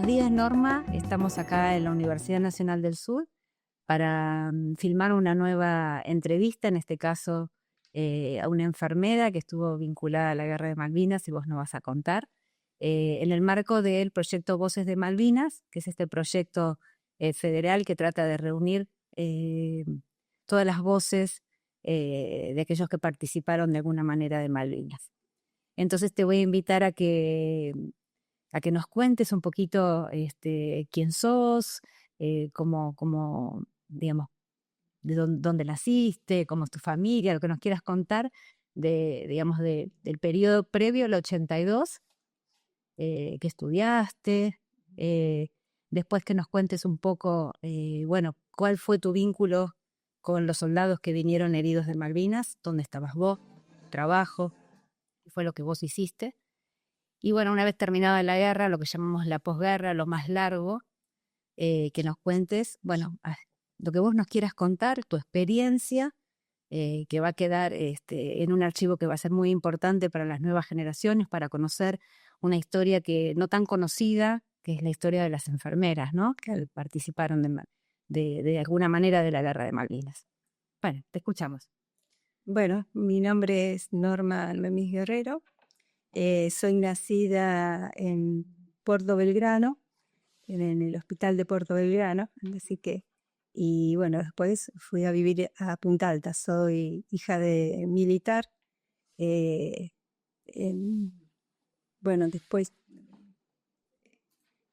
Buenos días, Norma. Estamos acá en la Universidad Nacional del Sur para filmar una nueva entrevista, en este caso a una enfermera que estuvo vinculada a la Guerra de Malvinas, y vos nos vas a contar, en el marco del proyecto Voces de Malvinas, que es este proyecto federal que trata de reunir todas las voces de aquellos que participaron de alguna manera de Malvinas. Entonces te voy a invitar a que nos cuentes un poquito quién sos, digamos, de dónde naciste, cómo es tu familia, lo que nos quieras contar del periodo previo al 82, que estudiaste, eh, después que nos cuentes un poco, cuál fue tu vínculo con los soldados que vinieron heridos de Malvinas, dónde estabas vos, trabajo, qué fue lo que vos hiciste. Y bueno, una vez terminada la guerra, lo que llamamos la posguerra, lo más largo, que nos cuentes, lo que vos nos quieras contar, tu experiencia, que va a quedar en un archivo que va a ser muy importante para las nuevas generaciones, para conocer una historia que no tan conocida, que es la historia de las enfermeras, ¿no? Que participaron de alguna manera de la Guerra de Malvinas. Bueno, te escuchamos. Bueno, mi nombre es Norma Almemis Guerrero. Soy nacida en Puerto Belgrano, en el hospital de Puerto Belgrano, así que, y bueno, después fui a vivir a Punta Alta. Soy hija de militar. eh, en- bueno, después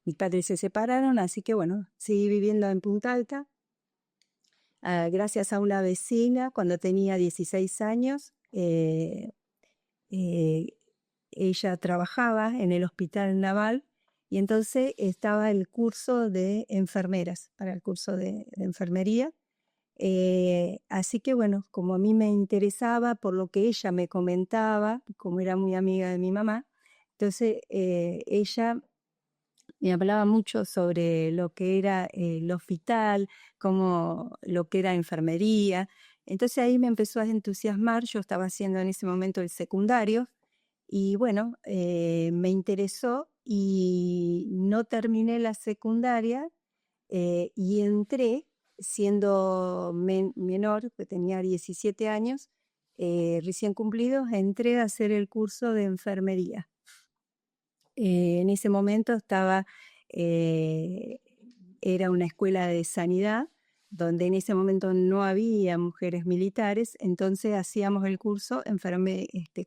mis padres se separaron, así que bueno, seguí viviendo en Punta Alta. Gracias a una vecina, cuando tenía 16 años, eh, ella trabajaba en el hospital naval y entonces estaba el curso de enfermeras, para el curso de enfermería. Así que bueno, como a mí me interesaba por lo que ella me comentaba, como era muy amiga de mi mamá, entonces ella me hablaba mucho sobre lo que era el hospital, como lo que era enfermería. Entonces ahí me empezó a entusiasmar. Yo estaba haciendo en ese momento el secundario y bueno, me interesó y no terminé la secundaria, y entré siendo menor, que tenía 17 años, recién cumplidos, entré a hacer el curso de enfermería. En ese momento eh, era una escuela de sanidad, donde en ese momento no había mujeres militares, entonces hacíamos el curso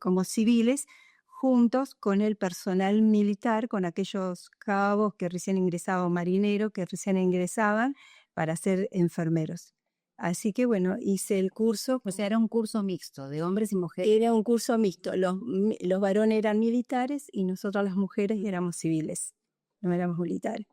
como civiles, juntos con el personal militar, con aquellos cabos que recién ingresaban, marineros que recién ingresaban para ser enfermeros. Así que bueno, hice el curso. O sea, era un curso mixto de hombres y mujeres. Era un curso mixto. Los varones eran militares y nosotros las mujeres éramos civiles, no éramos militares.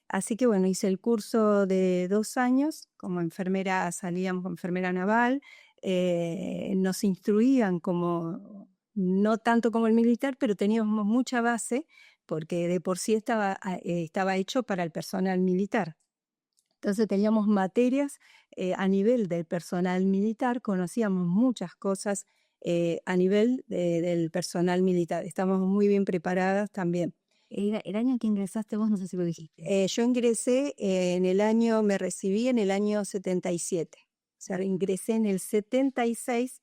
Así que bueno, hice el curso de 2 años como enfermera, salíamos como enfermera naval. Nos instruían como, no tanto como el militar, pero teníamos mucha base porque de por sí estaba hecho para el personal militar. Entonces teníamos materias a nivel del personal militar, conocíamos muchas cosas a nivel del personal militar. Estamos muy bien preparadas también. El año que ingresaste vos, no sé si lo dijiste. Yo ingresé me recibí en el año 77. O sea, ingresé en el 76.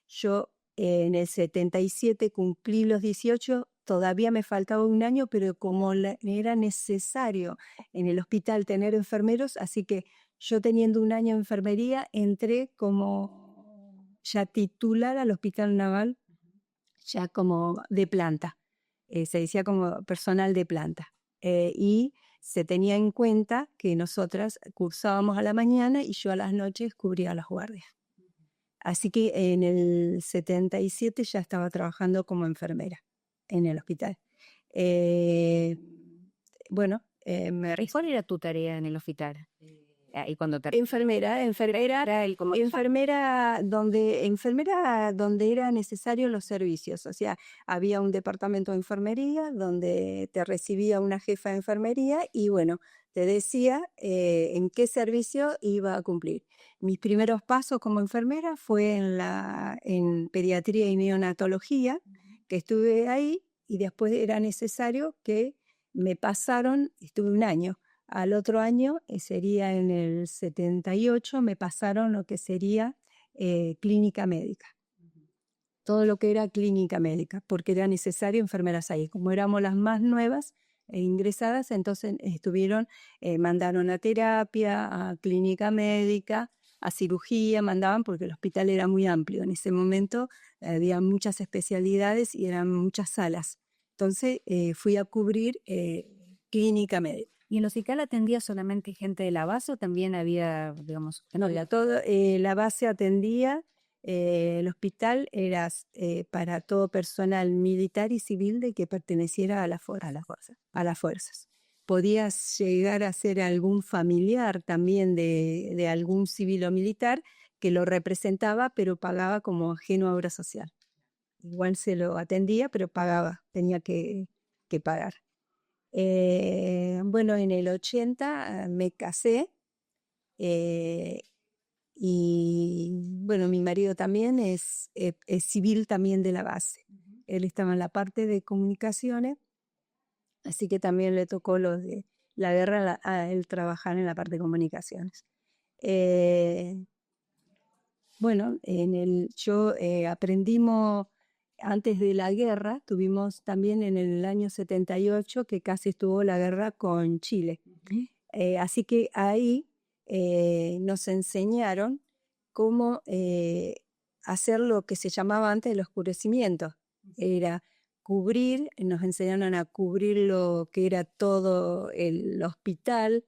Yo en el 77 cumplí los 18. Todavía me faltaba un año, pero como era necesario en el hospital tener enfermeros, así que yo teniendo un año de enfermería, entré como ya titular al Hospital Naval, ya como de planta. Se decía como personal de planta. Y se tenía en cuenta que nosotras cursábamos a la mañana y yo a las noches cubría las guardias. Así que en el 77 ya estaba trabajando como enfermera en el hospital. Bueno, ¿Cuál era tu tarea en el hospital? Y cuando te... enfermera donde era necesario los servicios. O sea, había un departamento de enfermería donde te recibía una jefa de enfermería y bueno, te decía en qué servicio iba a cumplir. Mis primeros pasos como enfermera fue en pediatría y neonatología, que estuve ahí, y después era necesario que me pasaron, estuve un año. Al otro año, sería en el 78, me pasaron lo que sería clínica médica. Todo lo que era clínica médica, porque era necesario enfermeras ahí. Como éramos las más nuevas e ingresadas, entonces mandaron a terapia, a clínica médica, a cirugía, mandaban porque el hospital era muy amplio. En ese momento había muchas especialidades y eran muchas salas. Entonces fui a cubrir clínica médica. ¿Y el hospital atendía solamente gente de la base o también había, digamos, No, la base atendía, el hospital era para todo personal militar y civil de que perteneciera a las fuerzas. Podías llegar a ser algún familiar también de algún civil o militar que lo representaba, pero pagaba como ajeno a obra social. Igual se lo atendía, pero pagaba, tenía que pagar. Bueno, en el 80 me casé. Y bueno, mi marido también es civil también de la base. Él estaba en la parte de comunicaciones, así que también le tocó lo de la guerra a él trabajar en la parte de comunicaciones. Bueno, aprendimos antes de la guerra, tuvimos también en el año 78 que casi estuvo la guerra con Chile. Así que ahí nos enseñaron cómo hacer lo que se llamaba antes el oscurecimiento. Era nos enseñaron a cubrir lo que era todo el hospital,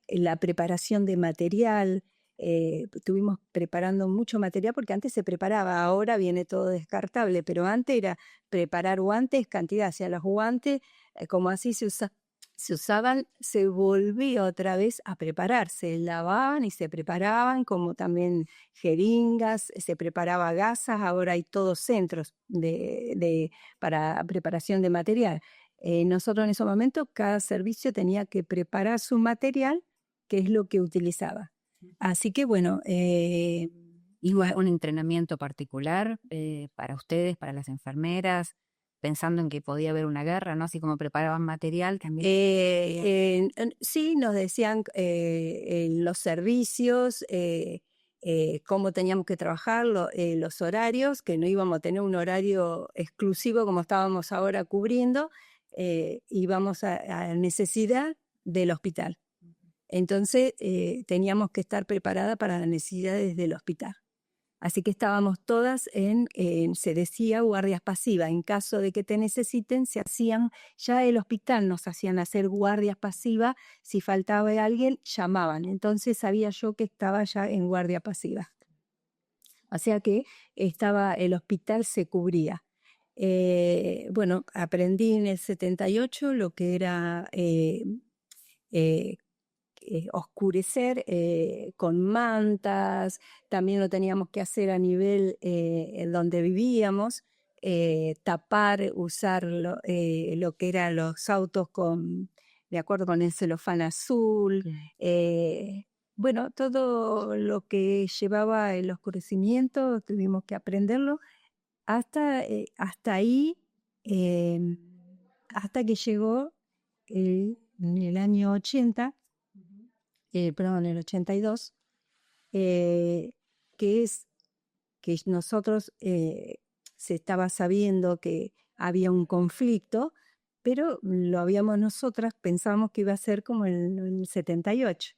la preparación de material. Estuvimos preparando mucho material porque antes se preparaba, ahora viene todo descartable, pero antes era preparar guantes, cantidad, o sea, los guantes, como así se usaban, se volvía otra vez a preparar, se lavaban y se preparaban, como también jeringas, se preparaba gasas, ahora hay todos centros para preparación de material. Nosotros en ese momento, cada servicio tenía que preparar su material, que es lo que utilizaba. Así que bueno, ¿y un entrenamiento particular para ustedes, para las enfermeras, pensando en que podía haber una guerra, ¿no? Así como preparaban material también. Sí, nos decían los servicios, cómo teníamos que trabajar, los horarios, que no íbamos a tener un horario exclusivo como estábamos ahora cubriendo, íbamos a necesidad del hospital. Entonces teníamos que estar preparadas para las necesidades del hospital. Así que estábamos todas se decía, guardias pasivas. En caso de que te necesiten, ya el hospital nos hacían hacer guardias pasivas. Si faltaba alguien, llamaban. Entonces sabía yo que estaba ya en guardia pasiva. O sea que el hospital se cubría. Bueno, aprendí en el 78 lo que era oscurecer con mantas, también lo teníamos que hacer a nivel en donde vivíamos, tapar, usar lo que eran los autos de acuerdo con el celofán azul, bueno, todo lo que llevaba el oscurecimiento tuvimos que aprenderlo hasta ahí, hasta que llegó en el año 80, perdón, en el 82, que es que nosotros se estaba sabiendo que había un conflicto, pero lo habíamos nosotras, pensábamos que iba a ser como en el 78,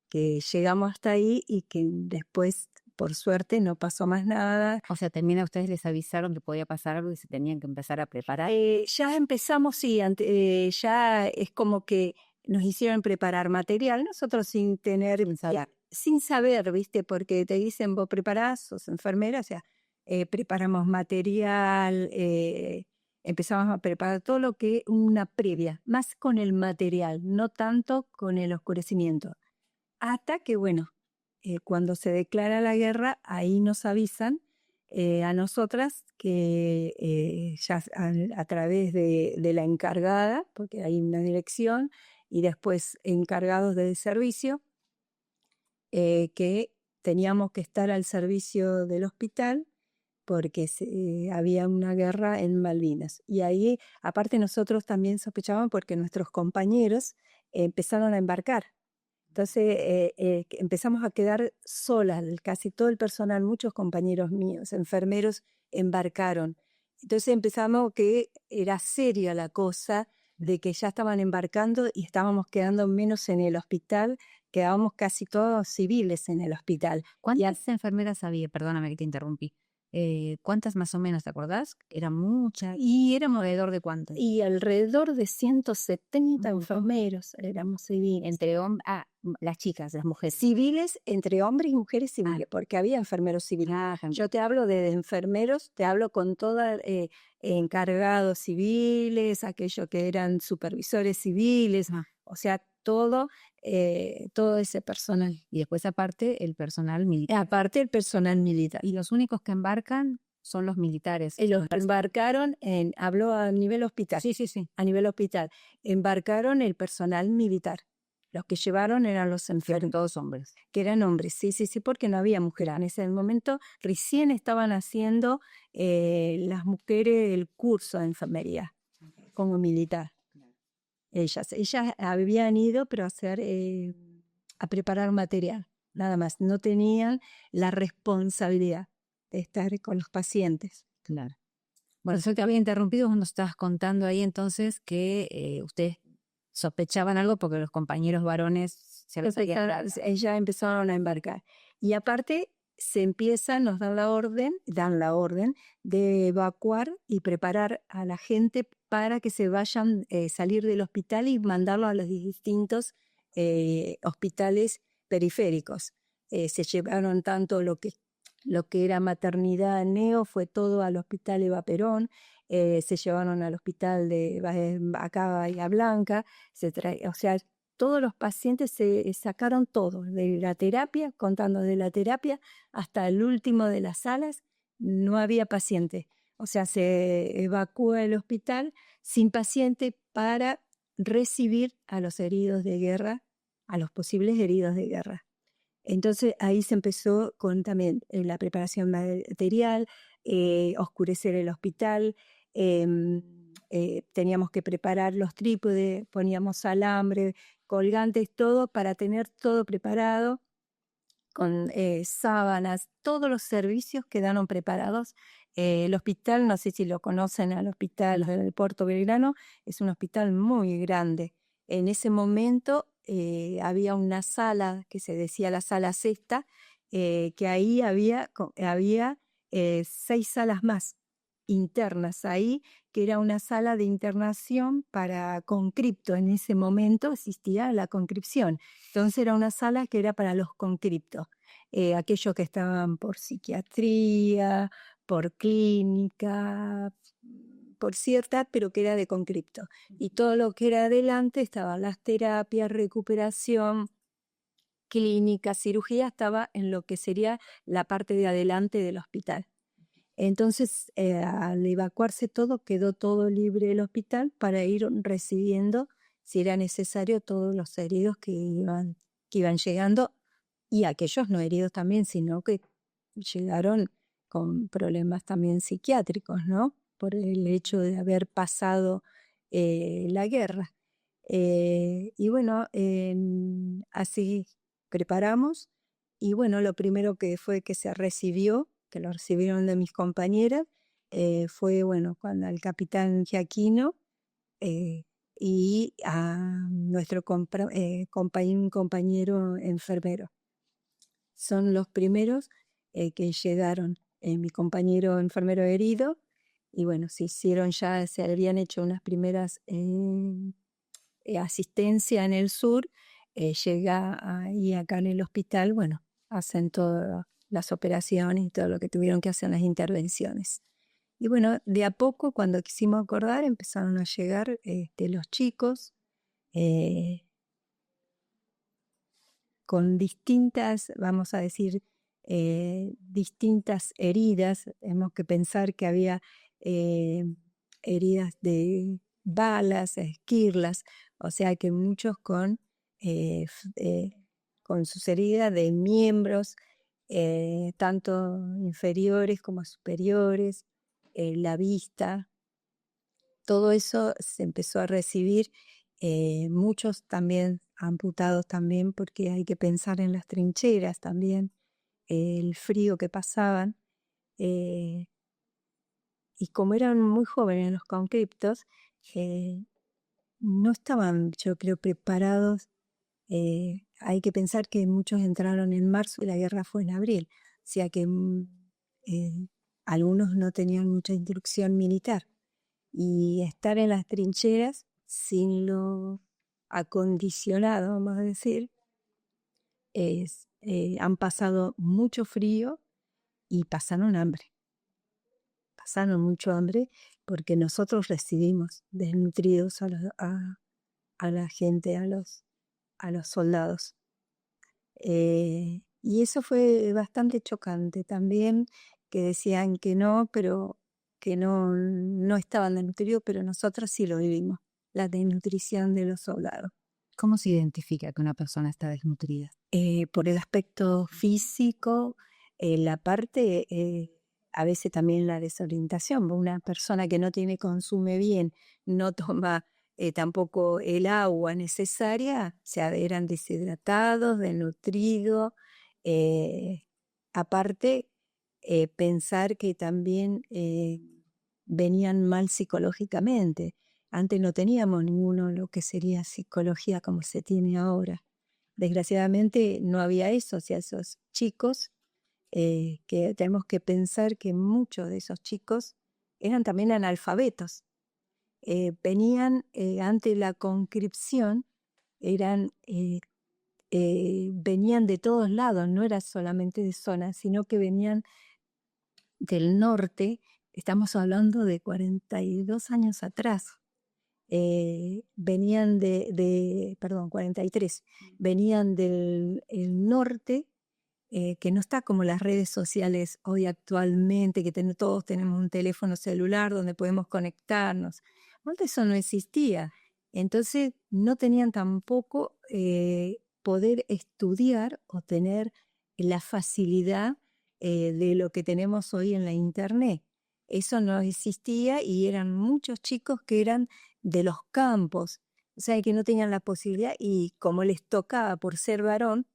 que llegamos hasta ahí y que después, por suerte, no pasó más nada. O sea, también a ustedes les avisaron que podía pasar algo y se tenían que empezar a preparar. Ya empezamos, sí, ya es como que nos hicieron preparar material, nosotros sin saber, ¿viste? Porque te dicen, vos preparás, sos enfermera, o sea, preparamos material, empezamos a preparar todo lo que una previa, más con el material, no tanto con el oscurecimiento. Hasta que, bueno, cuando se declara la guerra, ahí nos avisan a nosotras que ya a través de la encargada, porque hay una dirección, y después encargados del servicio, que teníamos que estar al servicio del hospital porque había una guerra en Malvinas. Y ahí, aparte nosotros también sospechábamos porque nuestros compañeros empezaron a embarcar. Entonces empezamos a quedar solas, casi todo el personal, muchos compañeros míos, enfermeros, embarcaron. Entonces empezamos que era seria la cosa de que ya estaban embarcando y estábamos quedando menos en el hospital, quedábamos casi todos civiles en el hospital. ¿Cuántas enfermeras había? Perdóname que te interrumpí. ¿Cuántas más o menos, te acordás? Eran muchas. Y éramos ¿Alrededor de cuántas? y alrededor de 170 Ujú. enfermeros éramos civiles. Las chicas, las mujeres. Civiles entre hombres y mujeres civiles, porque había enfermeros civiles. Yo te hablo de enfermeros, te hablo con todos encargados civiles, aquellos que eran supervisores civiles, o sea, todo ese personal. Y después aparte el personal militar. Aparte el personal militar. Y los únicos que embarcan son los militares. Los embarcaron, hablo a nivel hospital. Sí, sí, sí. A nivel hospital. Embarcaron el personal militar. Los que llevaron eran los enfermos. Todos hombres. Que eran hombres, sí, sí, sí, porque no había mujeres. En ese momento recién estaban haciendo las mujeres el curso de enfermería como militar. Ellas habían ido, pero a preparar material, nada más. No tenían la responsabilidad de estar con los pacientes. Claro. Bueno, yo te había interrumpido cuando estabas contando ahí entonces que ustedes sospechaban algo porque los compañeros varones se les había... Ellas empezaron a embarcar. Y aparte nos dan la orden de evacuar y preparar a la gente para que se vayan, salir del hospital y mandarlo a los distintos hospitales periféricos. Se llevaron tanto lo que era maternidad neo, fue todo al hospital Eva Perón. Se llevaron al hospital de acá Bahía Blanca, o sea, todos los pacientes se sacaron todo, de la terapia, contando de la terapia hasta el último de las salas, no había paciente. O sea, se evacúa el hospital sin paciente para recibir a los heridos de guerra, a los posibles heridos de guerra. Entonces ahí se empezó con también la preparación material, oscurecer el hospital, teníamos que preparar los trípodes, poníamos alambre, colgantes, todo para tener todo preparado, con sábanas, todos los servicios quedaron preparados. El hospital, no sé si lo conocen, al hospital del Puerto Belgrano, es un hospital muy grande. En ese momento había una sala que se decía la sala sexta, que ahí había 6 salas más internas ahí, que era una sala de internación para concripto. En ese momento existía la conscripción. Entonces era una sala que era para los concriptos, aquellos que estaban por psiquiatría, por clínica, por cierta, pero que era de concripto. Y todo lo que era adelante estaban las terapias, recuperación, clínica, cirugía, estaba en lo que sería la parte de adelante del hospital. Entonces, al evacuarse todo, quedó todo libre el hospital para ir recibiendo, si era necesario, todos los heridos que iban llegando, y aquellos no heridos también, sino que llegaron con problemas también psiquiátricos, ¿no? Por el hecho de haber pasado la guerra. Y bueno, así preparamos, y bueno, lo primero que fue que se recibió, que lo recibieron de mis compañeras, fue, bueno, cuando al capitán Giaquino y a nuestro compañero enfermero. Son los primeros que llegaron. Mi compañero enfermero herido, y bueno, se habían hecho unas primeras asistencia en el sur, llega ahí acá en el hospital, bueno, hacen todas las operaciones y todo lo que tuvieron que hacer, las intervenciones. Y bueno, de a poco, cuando quisimos acordar, empezaron a llegar los chicos con distintas, vamos a decir, distintas heridas. Tenemos que pensar que había heridas de balas, esquirlas, o sea que muchos con sus heridas de miembros, tanto inferiores como superiores, la vista, todo eso se empezó a recibir, muchos también amputados también, porque hay que pensar en las trincheras también, el frío que pasaban, eh, y como eran muy jóvenes los conscriptos, eh, no estaban, yo creo, preparados. Hay que pensar que muchos entraron en marzo y la guerra fue en abril, o sea que eh, algunos no tenían mucha instrucción militar. Y estar en las trincheras sin lo acondicionado, vamos a decir, han pasado mucho frío y pasaron hambre. Pasaron mucho hambre porque nosotros recibimos desnutridos a la gente, a los soldados. Y eso fue bastante chocante también, que decían que no, pero que no estaban desnutridos, pero nosotros sí lo vivimos, la desnutrición de los soldados. ¿Cómo se identifica que una persona está desnutrida? Por el aspecto físico, la parte, a veces también la desorientación. Una persona que no consume bien, no toma tampoco el agua necesaria, o sea, eran deshidratados, desnutridos. eh, Aparte, pensar que también venían mal psicológicamente. Antes no teníamos ninguno lo que sería psicología como se tiene ahora. Desgraciadamente no había eso, o sea, esos chicos, que tenemos que pensar que muchos de esos chicos eran también analfabetos. Venían ante la conscripción, venían de todos lados, no era solamente de zona, sino que venían del norte. Estamos hablando de 42 años atrás. Venían perdón, 43, venían del el norte, que no está como las redes sociales hoy actualmente, que todos tenemos un teléfono celular donde podemos conectarnos. Antes eso no existía. Entonces no tenían tampoco poder estudiar o tener la facilidad de lo que tenemos hoy en la internet. Eso no existía y eran muchos chicos que eran de los campos, o sea, que no tenían la posibilidad y como les tocaba por ser varón,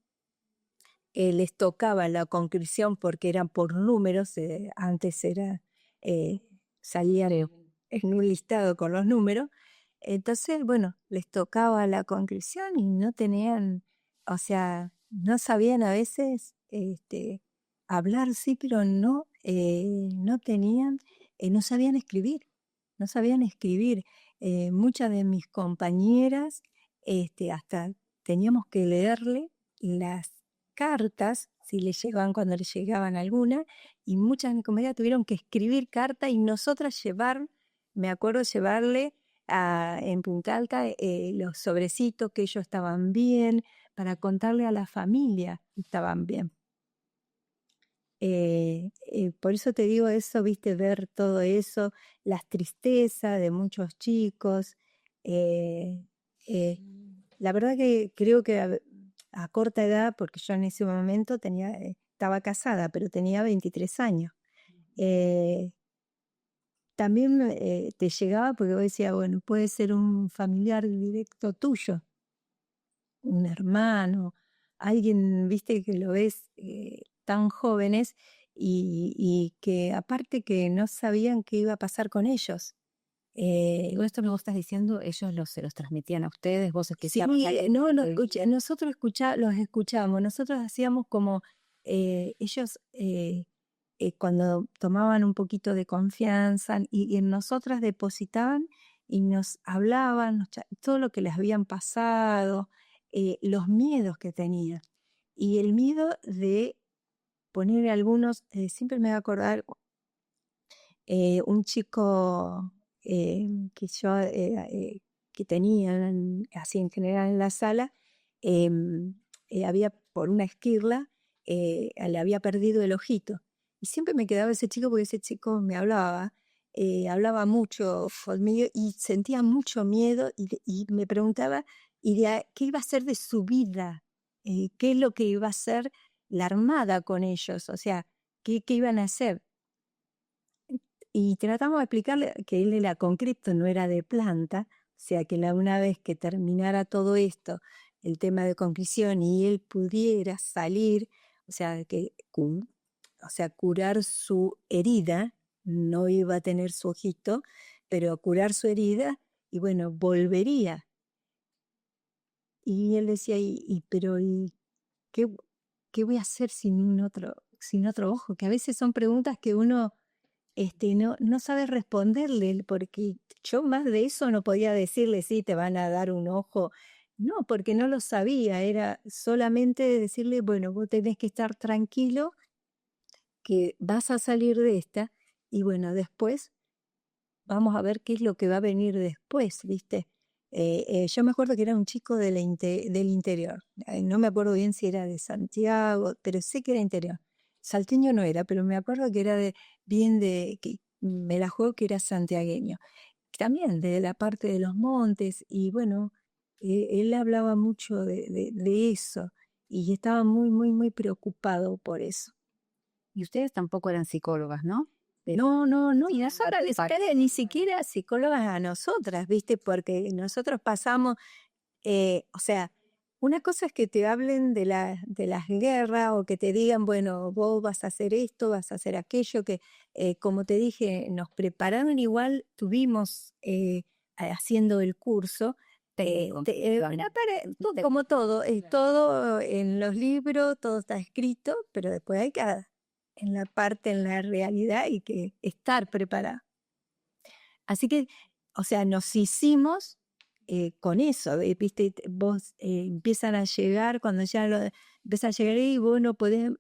les tocaba la conscripción porque eran por números, antes era, eh, salían en un listado con los números, entonces, bueno, les tocaba la conscripción y no tenían, o sea, no sabían a veces hablar, sí, pero no tenían, no sabían escribir, no sabían escribir. Muchas de mis compañeras, hasta teníamos que leerle las cartas, si le llegaban, cuando le llegaban alguna, y muchas de mis compañeras tuvieron que escribir carta y nosotras me acuerdo llevarle en Punta Alta los sobrecitos que ellos estaban bien, para contarle a la familia que estaban bien. Por eso te digo eso, viste, ver todo eso, las tristezas de muchos chicos. eh, eh, la verdad que creo que a corta edad, porque yo en ese momento estaba casada, pero tenía 23 años. También te llegaba porque vos decías, bueno, puede ser un familiar directo tuyo, un hermano, alguien, viste, que lo ves tan jóvenes y que aparte que no sabían qué iba a pasar con ellos. Y con esto me estás diciendo, ellos se los transmitían a ustedes, vos Sí, escuchabas. no, nosotros los escuchábamos, nosotros hacíamos como ellos cuando tomaban un poquito de confianza y en nosotras depositaban y nos hablaban todo lo que les habían pasado, los miedos que tenían. Y el miedo de poner algunos, siempre me voy a acordar un chico que yo que tenía así en general en la sala, había por una esquirla, le había perdido el ojito. Y siempre me quedaba ese chico porque ese chico me hablaba mucho conmigo y sentía mucho miedo y me preguntaba qué iba a hacer de su vida, qué es lo que iba a hacer la armada con ellos, o sea, qué iban a hacer. Y tratamos de explicarle que él era con cripto, no era de planta, o sea que una vez que terminara todo esto, el tema de conclusión y él pudiera salir, o sea, curar su herida, no iba a tener su ojito, pero curar su herida y bueno, volvería. Y él decía, pero qué, qué voy a hacer sin otro ojo? Que a veces son preguntas que uno no sabe responderle, porque yo más de eso no podía decirle, sí, te van a dar un ojo. No, porque no lo sabía, era solamente decirle, bueno, vos tenés que estar tranquilo, que vas a salir de esta, y bueno, después vamos a ver qué es lo que va a venir después, ¿viste? Yo me acuerdo que era un chico del interior. No me acuerdo bien si era de Santiago, pero sé que era interior. Salteño no era, pero me acuerdo que era que me la juego que era santiagueño. También de la parte de los montes, y bueno, él hablaba mucho de eso, y estaba muy, muy, muy preocupado por eso. Y ustedes tampoco eran psicólogas, ¿no? No, y nosotras ni siquiera psicólogas a nosotras, ¿viste? Porque nosotros pasamos, o sea, una cosa es que te hablen de las guerras o que te digan, bueno, vos vas a hacer esto, vas a hacer aquello, que como te dije, nos prepararon igual, tuvimos haciendo el curso. Como todo, todo en los libros, todo está escrito, pero después hay que en la realidad hay que estar preparado. Así que, o sea, nos hicimos con eso, viste, vos empiezan a llegar, cuando ya empiezan a llegar y vos no podés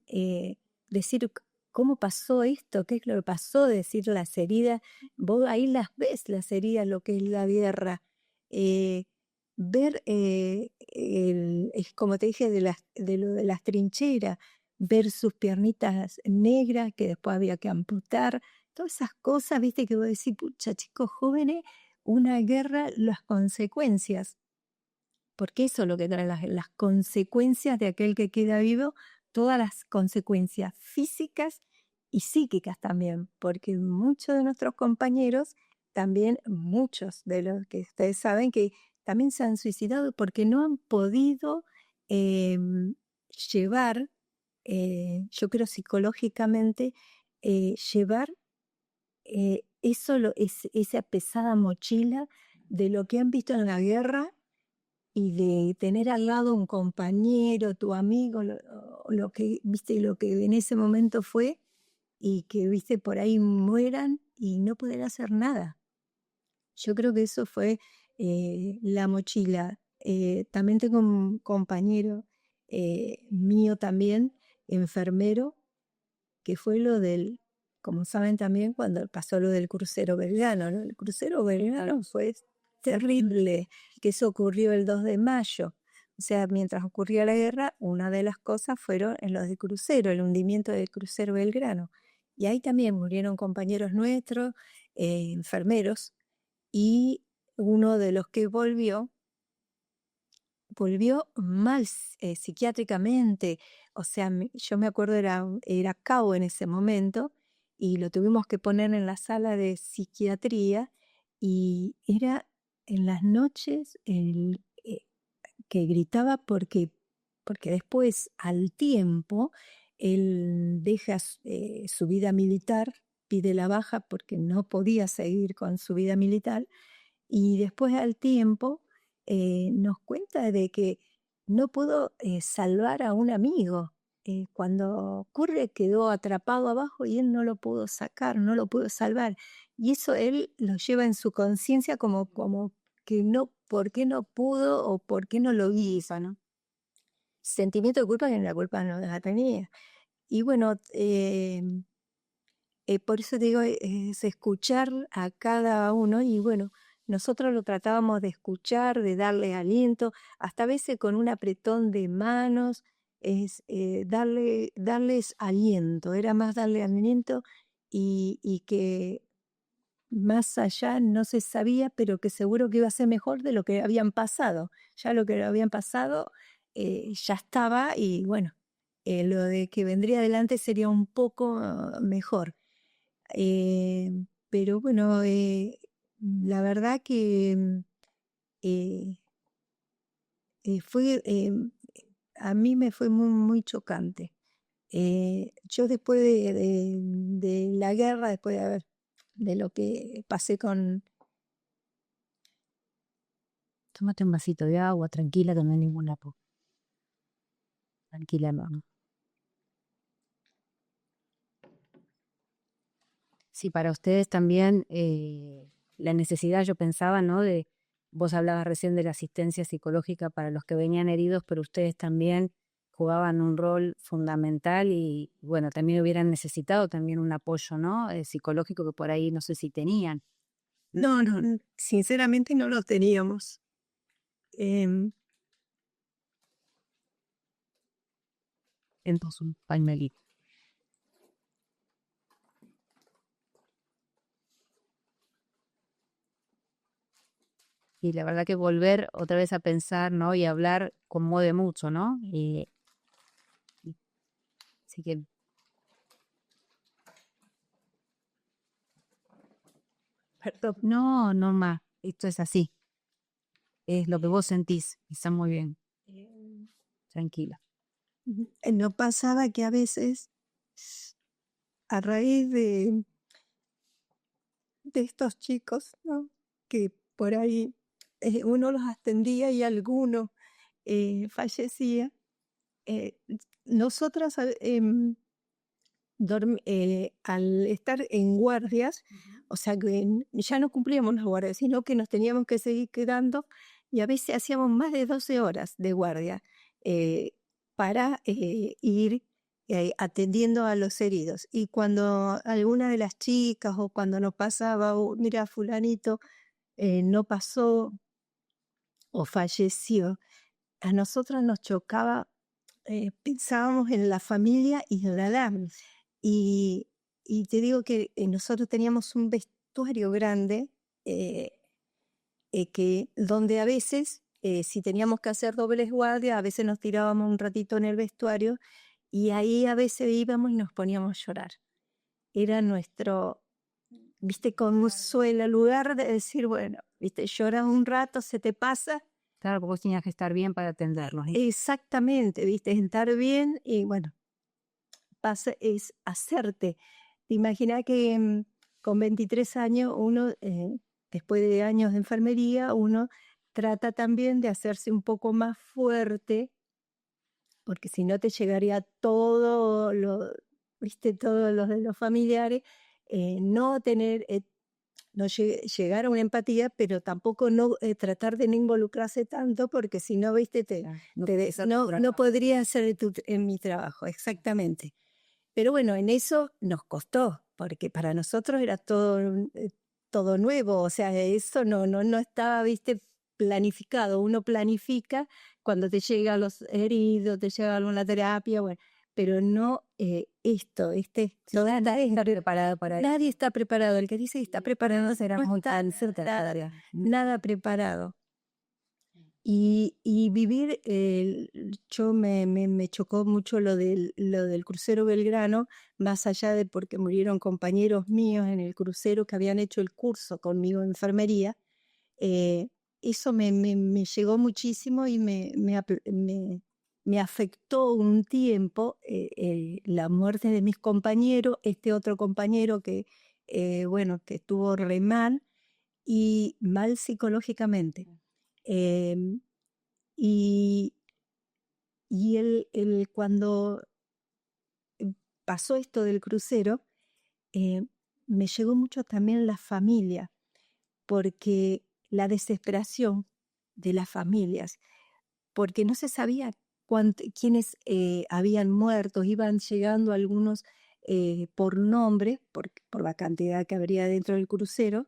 decir cómo pasó esto, qué es lo que pasó, decir las heridas, vos ahí las ves, las heridas, lo que es la guerra. Ver, es como te dije, lo de las trincheras, ver sus piernitas negras que después había que amputar, todas esas cosas, viste, que vos decís, pucha, chicos jóvenes, una guerra, las consecuencias, porque eso es lo que trae las consecuencias de aquel que queda vivo, todas las consecuencias físicas y psíquicas también, porque muchos de nuestros compañeros, también muchos de los que ustedes saben que también se han suicidado porque no han podido llevar, yo creo psicológicamente, llevar esa pesada mochila de lo que han visto en la guerra y de tener al lado un compañero, tu amigo, lo que, viste, lo que en ese momento fue y que, viste, por ahí mueran y no poder hacer nada. Yo creo que eso fue la mochila. También tengo un compañero mío también, enfermero, que fue lo como saben también, cuando pasó lo del crucero Belgrano, ¿no? El crucero Belgrano fue terrible, que eso ocurrió el 2 de mayo. O sea, mientras ocurría la guerra, una de las cosas fueron en los de crucero, el hundimiento del crucero Belgrano. Y ahí también murieron compañeros nuestros, enfermeros, y uno de los que volvió mal psiquiátricamente, o sea, yo me acuerdo era cabo en ese momento y lo tuvimos que poner en la sala de psiquiatría y era en las noches que gritaba porque después al tiempo él deja su vida militar, pide la baja porque no podía seguir con su vida militar y después al tiempo nos cuenta de que no pudo salvar a un amigo. Cuando ocurre quedó atrapado abajo y él no lo pudo sacar, no lo pudo salvar. Y eso él lo lleva en su conciencia como que no, ¿por qué no pudo o por qué no lo hizo, ¿no? Sentimiento de culpa que la culpa no la tenía. Y bueno, por eso te digo, es escuchar a cada uno y bueno, nosotros lo tratábamos de escuchar, de darle aliento, hasta a veces con un apretón de manos, es darles aliento, era más darle aliento y que más allá no se sabía, pero que seguro que iba a ser mejor de lo que habían pasado. Ya lo que habían pasado ya estaba y bueno, lo de que vendría adelante sería un poco mejor. Pero bueno, la verdad que eh, fue, a mí me fue muy, muy chocante. Yo después de la guerra, después de lo que pasé con... Tómate un vasito de agua, tranquila, que no hay ninguna tranquila, no. Sí, para ustedes también la necesidad, yo pensaba, ¿no? Vos hablabas recién de la asistencia psicológica para los que venían heridos, pero ustedes también jugaban un rol fundamental y, bueno, también hubieran necesitado también un apoyo, ¿no? Psicológico que por ahí no sé si tenían. No, no, sinceramente no lo teníamos. Em, Entonces, un pañuelito. Y la verdad que volver otra vez a pensar, ¿no? Y hablar conmueve mucho, ¿no? Así que, perdón. no, no más, esto es así, es lo que vos sentís, y está muy bien, tranquila. No pasaba que a veces, a raíz de estos chicos, ¿no? Que por ahí uno los atendía y alguno fallecía, eh, nosotras al estar en guardias, o sea que ya no cumplíamos las guardias, sino que nos teníamos que seguir quedando y a veces hacíamos más de 12 horas de guardia eh, para ir atendiendo a los heridos. Y cuando alguna de las chicas o cuando nos pasaba, "Oh, mira, fulanito no pasó o falleció", a nosotras nos chocaba, pensábamos en la familia y en la edad. Y, y te digo que nosotros teníamos un vestuario grande eh, donde a veces, si teníamos que hacer dobles guardias, a veces nos tirábamos un ratito en el vestuario y ahí a veces íbamos y nos poníamos a llorar. Era nuestro, viste, consuelo, lugar de decir, bueno, viste, lloras un rato, se te pasa. Claro, porque vos tenías que estar bien para atenderlos. Exactamente, viste, estar bien y bueno, pasa, es hacerte. Te imaginas que con 23 años uno, después de años de enfermería, uno trata también de hacerse un poco más fuerte, porque si no te llegaría todo lo, viste, todos los de los familiares, no tener, no llegar a una empatía, pero tampoco no tratar de no involucrarse tanto, porque si no, viste, no podría hacer en mi trabajo, exactamente. Pero bueno, en eso nos costó, porque para nosotros era todo nuevo, o sea, eso no estaba, viste, planificado. Uno planifica cuando te llegan los heridos, te llega alguna terapia, bueno, pero no Nadie está preparado para eso. nadie está preparado. El que dice que está preparado Será no muy está cansada. nada preparado. Y vivir, yo me chocó mucho lo del crucero Belgrano, más allá de porque murieron compañeros míos en el crucero que habían hecho el curso conmigo en enfermería. eh, Eso me llegó muchísimo y me afectó un tiempo la muerte de mis compañeros, este otro compañero que, bueno, que estuvo re mal y mal psicológicamente. Em, y, y cuando pasó esto del crucero, eh, me llegó mucho también la familia, porque la desesperación de las familias, porque no se sabía quiénes habían muerto, iban llegando algunos por nombre, por la cantidad que habría dentro del crucero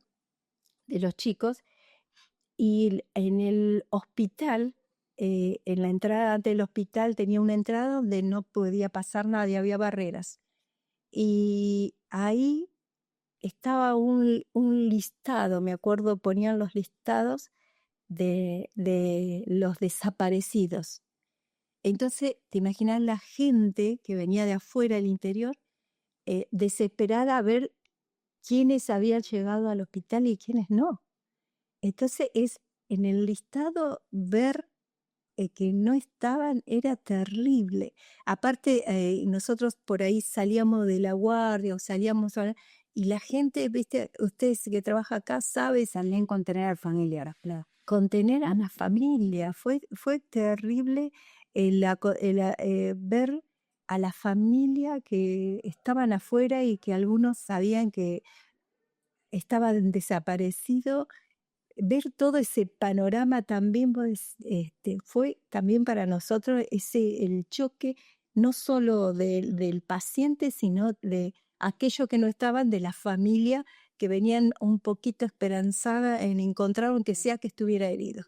de los chicos, y en el hospital, en la entrada del hospital tenía una entrada donde no podía pasar nadie, había barreras. Y ahí estaba un listado, me acuerdo, ponían los listados de los desaparecidos. Entonces, te imaginas la gente que venía de afuera del interior, desesperada a ver quiénes habían llegado al hospital y quiénes no. Entonces, en el listado ver que no estaban era terrible. Aparte, nosotros por ahí salíamos de la guardia o salíamos y la gente, viste, ustedes que trabajan acá saben, También con tener al familiar, claro. contener a la familia. Fue terrible ver a la familia que estaban afuera y que algunos sabían que estaban desaparecidos. Ver todo ese panorama también pues, fue también para nosotros el choque no solo del paciente, sino de aquellos que no estaban, de la familia, que venían un poquito esperanzada en encontrar, aunque sea que estuviera herido,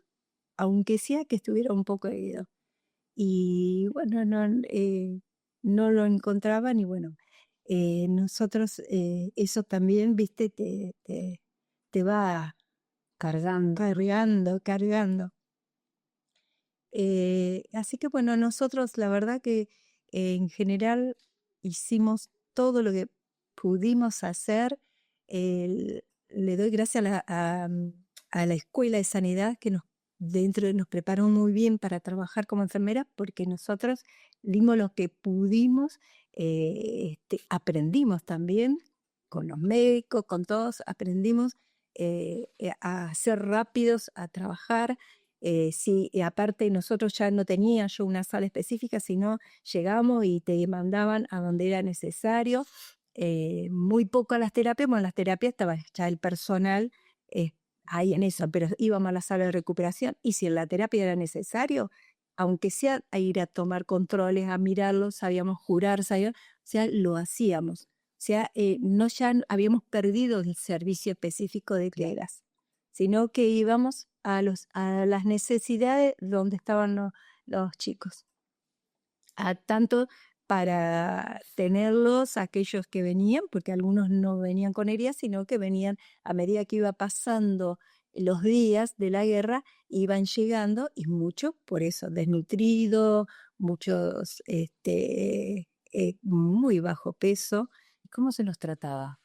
aunque sea que estuviera un poco herido. Y bueno, no lo encontraban y bueno, nosotros, eso también, viste, te va Cargando. cargando. Así que bueno, nosotros la verdad que en general hicimos todo lo que pudimos hacer. Le doy gracias a la Escuela de Sanidad que nos preparó muy bien para trabajar como enfermera porque nosotros dimos lo que pudimos, aprendimos también con los médicos, con todos, aprendimos a ser rápidos, a trabajar. Sí, y aparte nosotros ya no tenía yo una sala específica, sino llegamos y te mandaban a donde era necesario. Muy poco a las terapias, bueno, en las terapias estaba ya el personal ahí en eso, pero íbamos a la sala de recuperación y si en la terapia era necesario, aunque sea a ir a tomar controles, a mirarlos, sabíamos jurar, o sea, lo hacíamos. O sea, no ya habíamos perdido el servicio específico de que eras, sino que íbamos a las necesidades donde estaban los chicos. Tanto para tenerlos, aquellos que venían, porque algunos no venían con heridas, sino que venían a medida que iba pasando los días de la guerra, iban llegando y muchos, por eso, desnutridos, muchos muy bajo peso. ¿Cómo se los trataba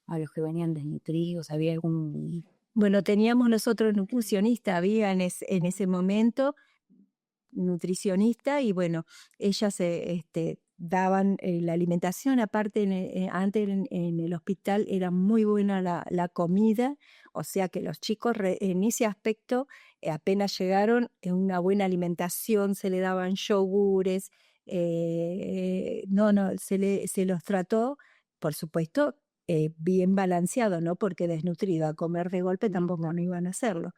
a los que venían desnutridos? ¿Había algún...? Bueno, teníamos nosotros nutricionista, había en ese momento nutricionista y bueno, ellas daban la alimentación, aparte antes en el hospital era muy buena la comida, o sea que los chicos en ese aspecto apenas llegaron, una buena alimentación, se le daban yogures, se los trató, por supuesto, bien balanceado, ¿no? Porque desnutrido a comer de golpe tampoco no iban a hacerlo.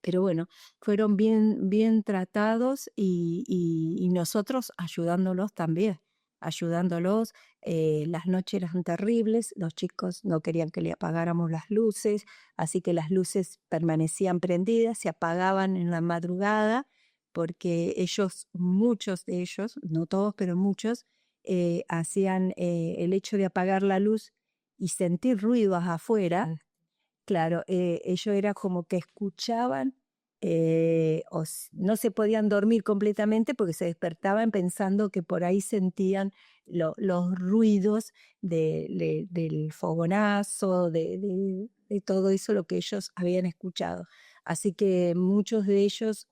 Pero bueno, fueron bien tratados y nosotros ayudándolos también, ayudándolos. Las noches eran terribles, los chicos no querían que le apagáramos las luces, así que las luces permanecían prendidas, se apagaban en la madrugada, porque muchos de ellos, no todos, pero muchos, hacían el hecho de apagar la luz y sentir ruidos afuera. Claro, ellos era como que escuchaban, no se podían dormir completamente porque se despertaban pensando que por ahí sentían los ruidos del fogonazo, de todo eso, lo que ellos habían escuchado. Así que muchos de ellos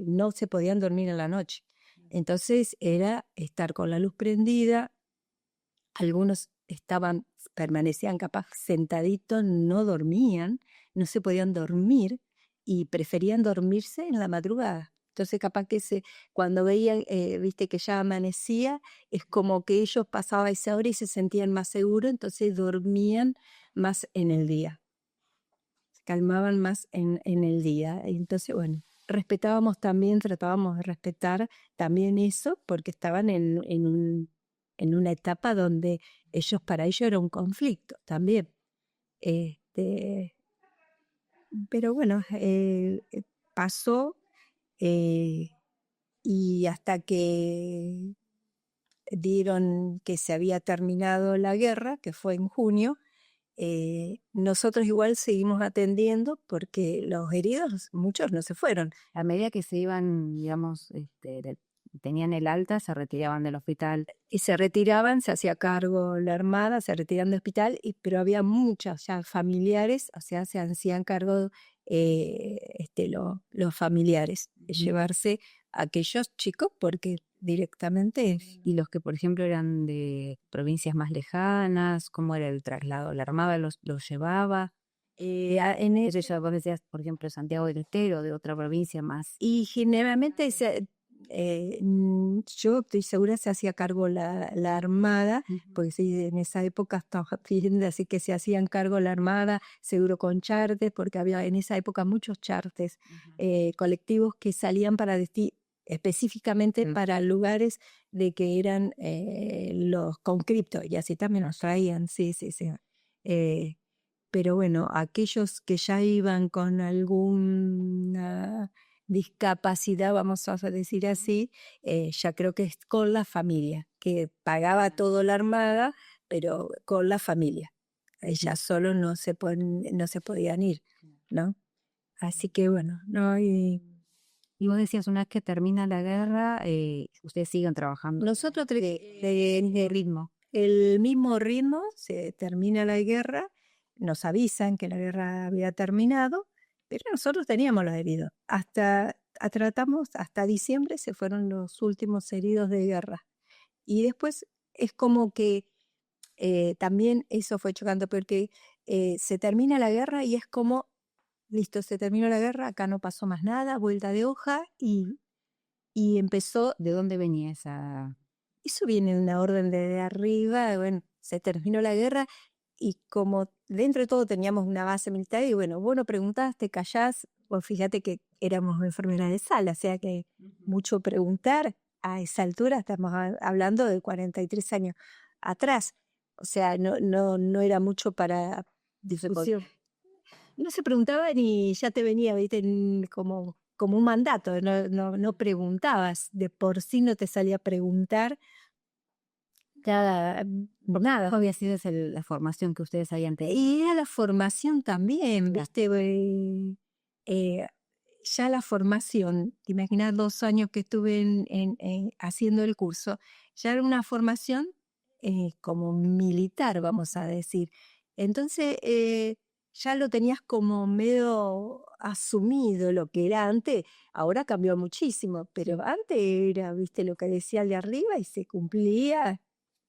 no se podían dormir en la noche. Entonces era estar con la luz prendida, algunos permanecían capaz sentaditos, no dormían, no se podían dormir y preferían dormirse en la madrugada. Entonces capaz que cuando veían, viste que ya amanecía, es como que ellos pasaban esa hora y se sentían más seguros, entonces dormían más en el día, se calmaban más en el día. Entonces, bueno, respetábamos también, tratábamos de respetar también eso, porque estaban en una etapa donde para ellos era un conflicto también. Pero bueno, pasó y hasta que dieron que se había terminado la guerra, que fue en junio, nosotros igual seguimos atendiendo porque los heridos, muchos no se fueron. A medida que se iban, digamos, tenían el alta, se retiraban del hospital. Y se retiraban, se hacía cargo la Armada, se retiraban del hospital, pero había muchas ya familiares, o sea, se hacían cargo los familiares, de llevarse a aquellos chicos porque directamente... Y los que, por ejemplo, eran de provincias más lejanas, ¿cómo era el traslado? ¿La Armada los llevaba? En Eso ya vos decías, por ejemplo, Santiago del Estero, de otra provincia más. Y generalmente yo estoy segura se hacía cargo la Armada, porque sí, en esa época estaba pidiendo, así que se hacían cargo la Armada, seguro con chartes, porque había en esa época muchos chartes, colectivos que salían para específicamente para lugares de que eran los conscriptos, y así también nos traían, sí. Pero bueno, aquellos que ya iban con alguna discapacidad, vamos a decir así, ya creo que es con la familia, que pagaba todo la Armada, pero con la familia. Ellas solo no se podían ir, ¿no? Así que bueno, no. Y vos decías, una vez que termina la guerra, ustedes siguen trabajando. Nosotros ¿Qué ritmo? el mismo ritmo, se termina la guerra, nos avisan que la guerra había terminado, pero nosotros teníamos los heridos. Tratamos, hasta diciembre se fueron los últimos heridos de guerra. Y después es como que también eso fue chocante porque se termina la guerra y es como, listo, se terminó la guerra, acá no pasó más nada, vuelta de hoja y empezó. ¿De dónde venía esa? Eso viene de una orden de arriba, bueno, se terminó la guerra y como dentro de todo teníamos una base militar y bueno, vos no preguntás, te callás, vos fíjate que éramos enfermeras de sala, o sea que mucho preguntar a esa altura, estamos hablando de 43 años atrás, o sea, no era mucho para discusión. No se preguntaba ni ya te venía, viste, como un mandato, no preguntabas, de por sí no te salía a preguntar nada. ¿Cómo había sido la formación que ustedes habían tenido? Y era la formación también, viste, ya la formación, te imaginas 2 años que estuve haciendo el curso, ya era una formación como militar, vamos a decir. Entonces, ya lo tenías como medio asumido lo que era antes, ahora cambió muchísimo, pero antes era, viste, lo que decía el de arriba y se cumplía,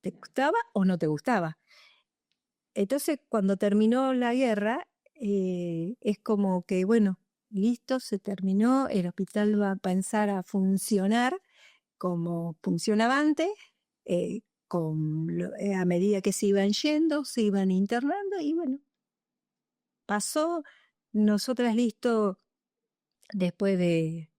te gustaba o no te gustaba. Entonces, cuando terminó la guerra, es como que, bueno, listo, se terminó, el hospital va a empezar a funcionar como funcionaba antes, a medida que se iban yendo, se iban internando y bueno, pasó, nosotras listo, después de,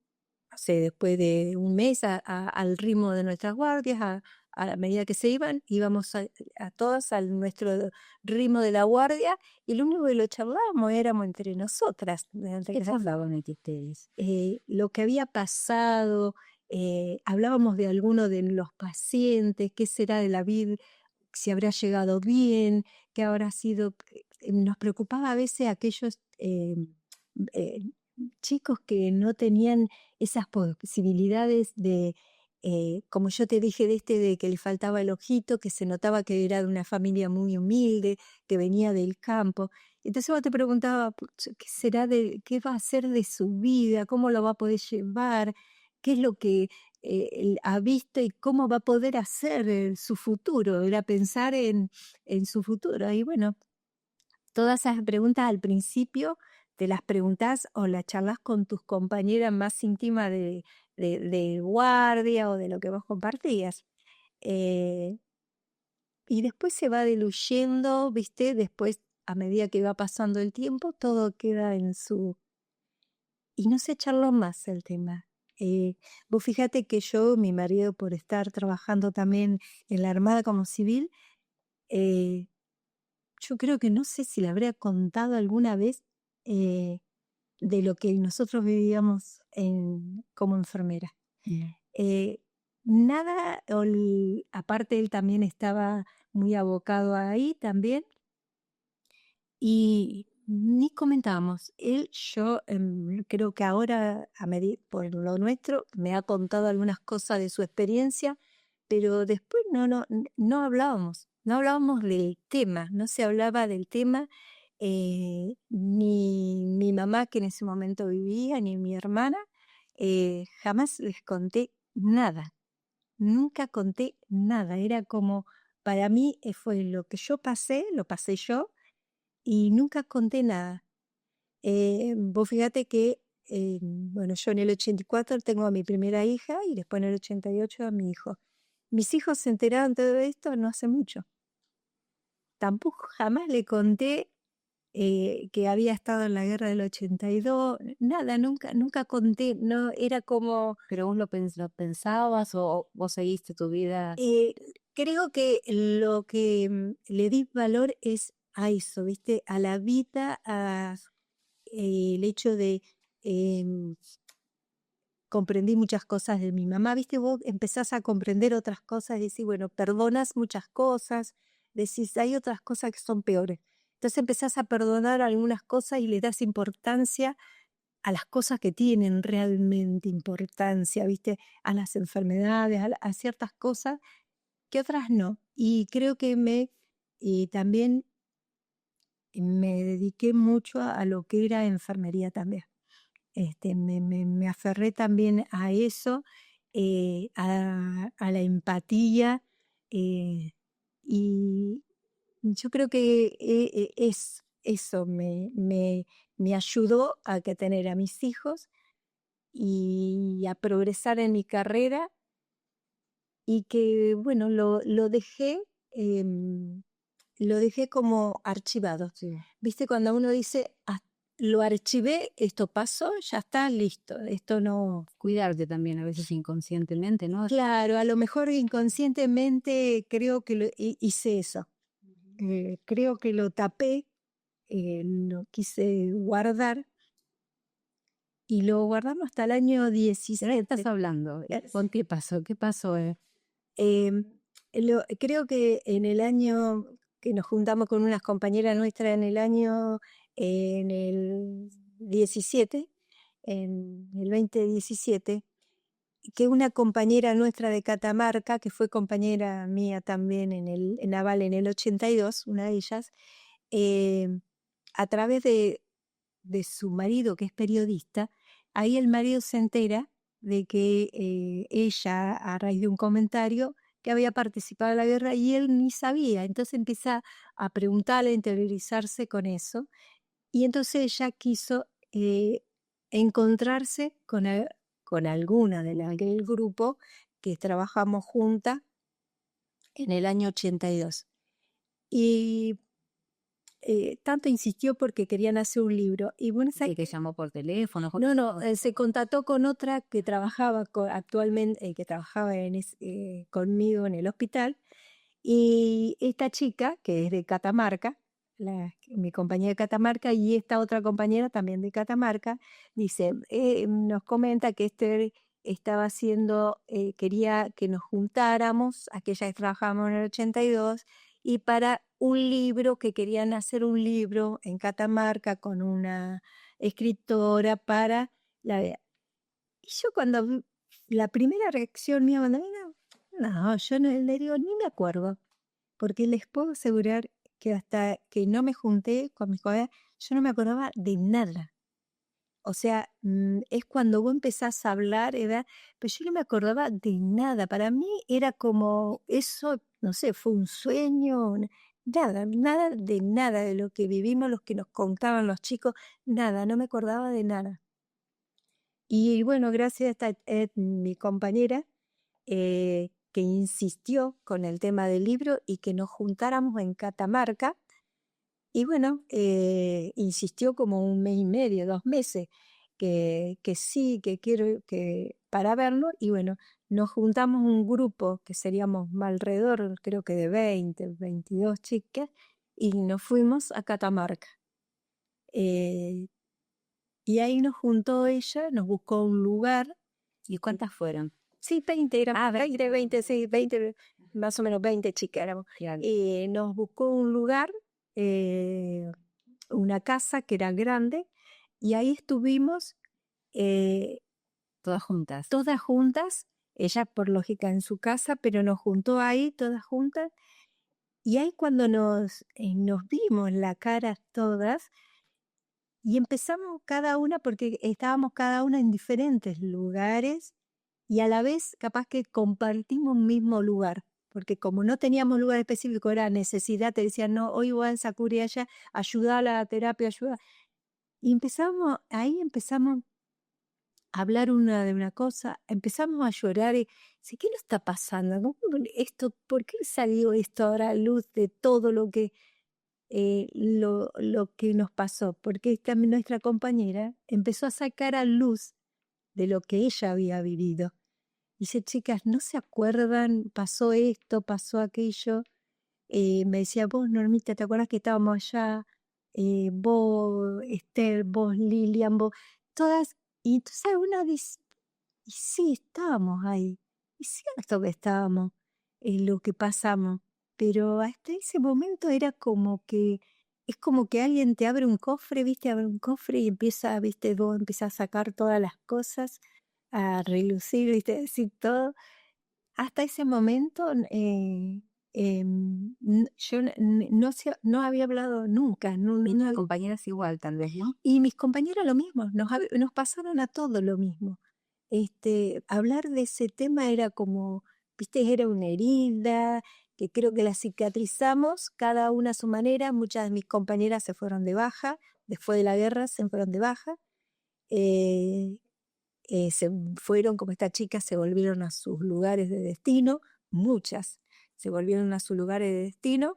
no sé, después de un mes al ritmo de nuestras guardias, a la medida que se iban, íbamos a todas al nuestro ritmo de la guardia y lo único que lo charlábamos éramos entre nosotras. ¿Qué charlaban entre ustedes? Lo que había pasado, hablábamos de alguno de los pacientes, qué será de la vida, si habrá llegado bien, qué habrá sido. Nos preocupaba a veces aquellos eh, chicos que no tenían esas posibilidades de, como yo te dije, de que le faltaba el ojito, que se notaba que era de una familia muy humilde, que venía del campo. Entonces vos te preguntaba, ¿qué será qué va a hacer de su vida? ¿Cómo lo va a poder llevar? ¿Qué es lo que él ha visto y cómo va a poder hacer su futuro? Era pensar en su futuro. Y bueno, todas esas preguntas al principio te las preguntás o las charlas con tus compañeras más íntimas de guardia o de lo que vos compartías. Eh, y después se va diluyendo, ¿viste? Después, a medida que va pasando el tiempo, todo queda en su... Y no se charló más el tema. Vos fíjate que yo, mi marido, por estar trabajando también en la Armada como civil, yo creo que no sé si le habría contado alguna vez eh, de lo que nosotros vivíamos como enfermera. Eh, nada, aparte él también estaba muy abocado ahí también. Y ni comentábamos. Yo creo que ahora, por lo nuestro, me ha contado algunas cosas de su experiencia, pero después no hablábamos, no hablábamos del tema, no se hablaba del tema, ni mi mamá, que en ese momento vivía, ni mi hermana, jamás les conté nada, nunca conté nada. Era como, para mí fue lo que yo pasé, lo pasé yo, y nunca conté nada. Vos fíjate que, bueno, yo en el 84 tengo a mi primera hija y después en el 88 a mi hijo. Mis hijos se enteraron de todo esto no hace mucho. Tampoco jamás le conté que había estado en la guerra del 82, nada, nunca conté, no, era como, ¿Pero vos lo pensabas o vos seguiste tu vida? creo que lo que le di valor es a eso, ¿viste? A la vida, el hecho de em, comprendí muchas cosas de mi mamá, ¿viste? Vos empezás a comprender otras cosas, decís, bueno, perdonas muchas cosas, decís, hay otras cosas que son peores. Entonces empezás a perdonar algunas cosas y le das importancia a las cosas que tienen realmente importancia, ¿viste? A las enfermedades, a ciertas cosas que otras no. Y creo que y también me dediqué mucho a lo que era enfermería también. Me aferré también a eso, a la empatía, eh, y yo creo que es eso me ayudó a que tener a mis hijos y a progresar en mi carrera y que, bueno, lo dejé como archivado. Sí. ¿Viste? Cuando uno dice, "Ah, lo archivé, esto pasó, ya está, listo, esto no". Cuidarte también a veces inconscientemente, ¿no? Claro, a lo mejor inconscientemente creo que hice eso. Creo que lo tapé, lo quise guardar y lo guardamos hasta el año ¿De qué 17. estás hablando? ¿Con qué pasó? ¿Qué pasó? Creo que en el año que nos juntamos con unas compañeras nuestras en el 17, en el 2017, que una compañera nuestra de Catamarca, que fue compañera mía también en Naval en el 82, una de ellas, eh, a través de su marido, que es periodista, ahí el marido se entera de que ella, a raíz de un comentario, que había participado en la guerra y él ni sabía. Entonces empieza a preguntarle, a interiorizarse con eso. Y entonces ella quiso encontrarse con alguna del grupo que trabajamos juntas en el año 82. Y tanto insistió porque querían hacer un libro. Y bueno, Sí, que llamó por teléfono. no, se contactó con otra que trabajaba actualmente, que trabajaba conmigo en el hospital. Y esta chica, que es de Catamarca, mi compañera de Catamarca, y esta otra compañera también de Catamarca, dice, nos comenta que estaba haciendo, quería que nos juntáramos, aquellas que trabajábamos en el 82, y para un libro, que querían hacer un libro en Catamarca con una escritora para la... Y yo la primera reacción mía cuando vino, no, yo no le digo, ni me acuerdo, porque les puedo asegurar que hasta que no me junté con mis colegas, yo no me acordaba de nada. O sea, es cuando vos empezás a hablar, ¿verdad? Pero yo no me acordaba de nada. Para mí era como eso, no sé, fue un sueño, nada de lo que vivimos, los que nos contaban los chicos, nada, no me acordaba de nada. Y bueno, gracias a esta mi compañera, que insistió con el tema del libro y que nos juntáramos en Catamarca. Y bueno, insistió como 1 mes y medio, 2 meses, que sí, que quiero que para verlo. Y bueno, nos juntamos un grupo que seríamos alrededor, creo que de 20, 22 chicas, y nos fuimos a Catamarca. Eh, y ahí nos juntó ella, nos buscó un lugar. ¿Y cuántas fueron? Sí, 20, eran 20, sí, 20, más o menos 20 chicas éramos. Claro. Nos buscó un lugar, eh, una casa que era grande y ahí estuvimos eh, Todas juntas. todas juntas, ella por lógica en su casa, pero nos juntó ahí todas juntas y ahí cuando nos vimos la cara todas y empezamos cada una, porque estábamos cada una en diferentes lugares y a la vez capaz que compartimos un mismo lugar, porque como no teníamos lugar específico, era necesidad, te decían, no, hoy voy a Sakura allá, ayuda a la terapia, ayuda. Y ahí empezamos a hablar una de una cosa, empezamos a llorar y dice, ¿qué nos está pasando? Esto, ¿por qué salió esto ahora a luz de todo lo que nos pasó? Porque también nuestra compañera empezó a sacar a luz de lo que ella había vivido. Dice, chicas, ¿no se acuerdan? Pasó esto, pasó aquello. Me decía, vos, Normita, ¿te acuerdas que estábamos allá? Vos, Esther, vos, Lilian, vos, todas. Y entonces uno dice, y sí, estábamos ahí. Es cierto que estábamos en lo que pasamos. Pero hasta ese momento era como que, es como que alguien te abre un cofre, ¿viste? Abre un cofre y empieza, ¿viste? Vos empiezas a sacar todas las cosas, a relucir, ¿viste? Decir todo. Hasta ese momento yo no había hablado nunca. Y tus compañeras igual, tal vez, ¿no? Y mis compañeros lo mismo, nos pasaron a todos lo mismo. Hablar de ese tema era como, viste, era una herida, que creo que la cicatrizamos, cada una a su manera. Muchas de mis compañeras se fueron de baja, después de la guerra se fueron de baja. eh, Se fueron, como esta chica, se volvieron a sus lugares de destino, muchas se volvieron a sus lugares de destino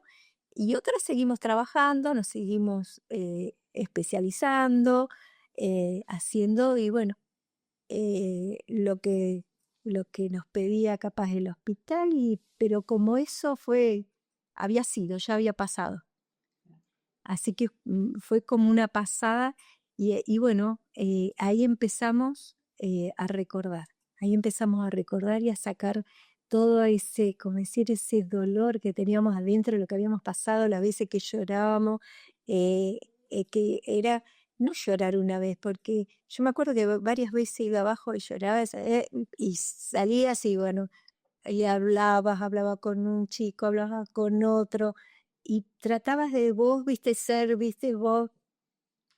y otras seguimos trabajando, nos seguimos especializando, haciendo y bueno, lo que nos pedía capaz el hospital, pero como eso había sido, ya había pasado. Así que fue como una pasada y bueno, ahí empezamos ahí empezamos a recordar y a sacar todo ese, como decir, ese dolor que teníamos adentro, lo que habíamos pasado, las veces que llorábamos, eh, que era no llorar una vez, porque yo me acuerdo que varias veces iba abajo y lloraba y salías y bueno, y hablaba con un chico, hablabas con otro, y tratabas de vos, viste, viste, vos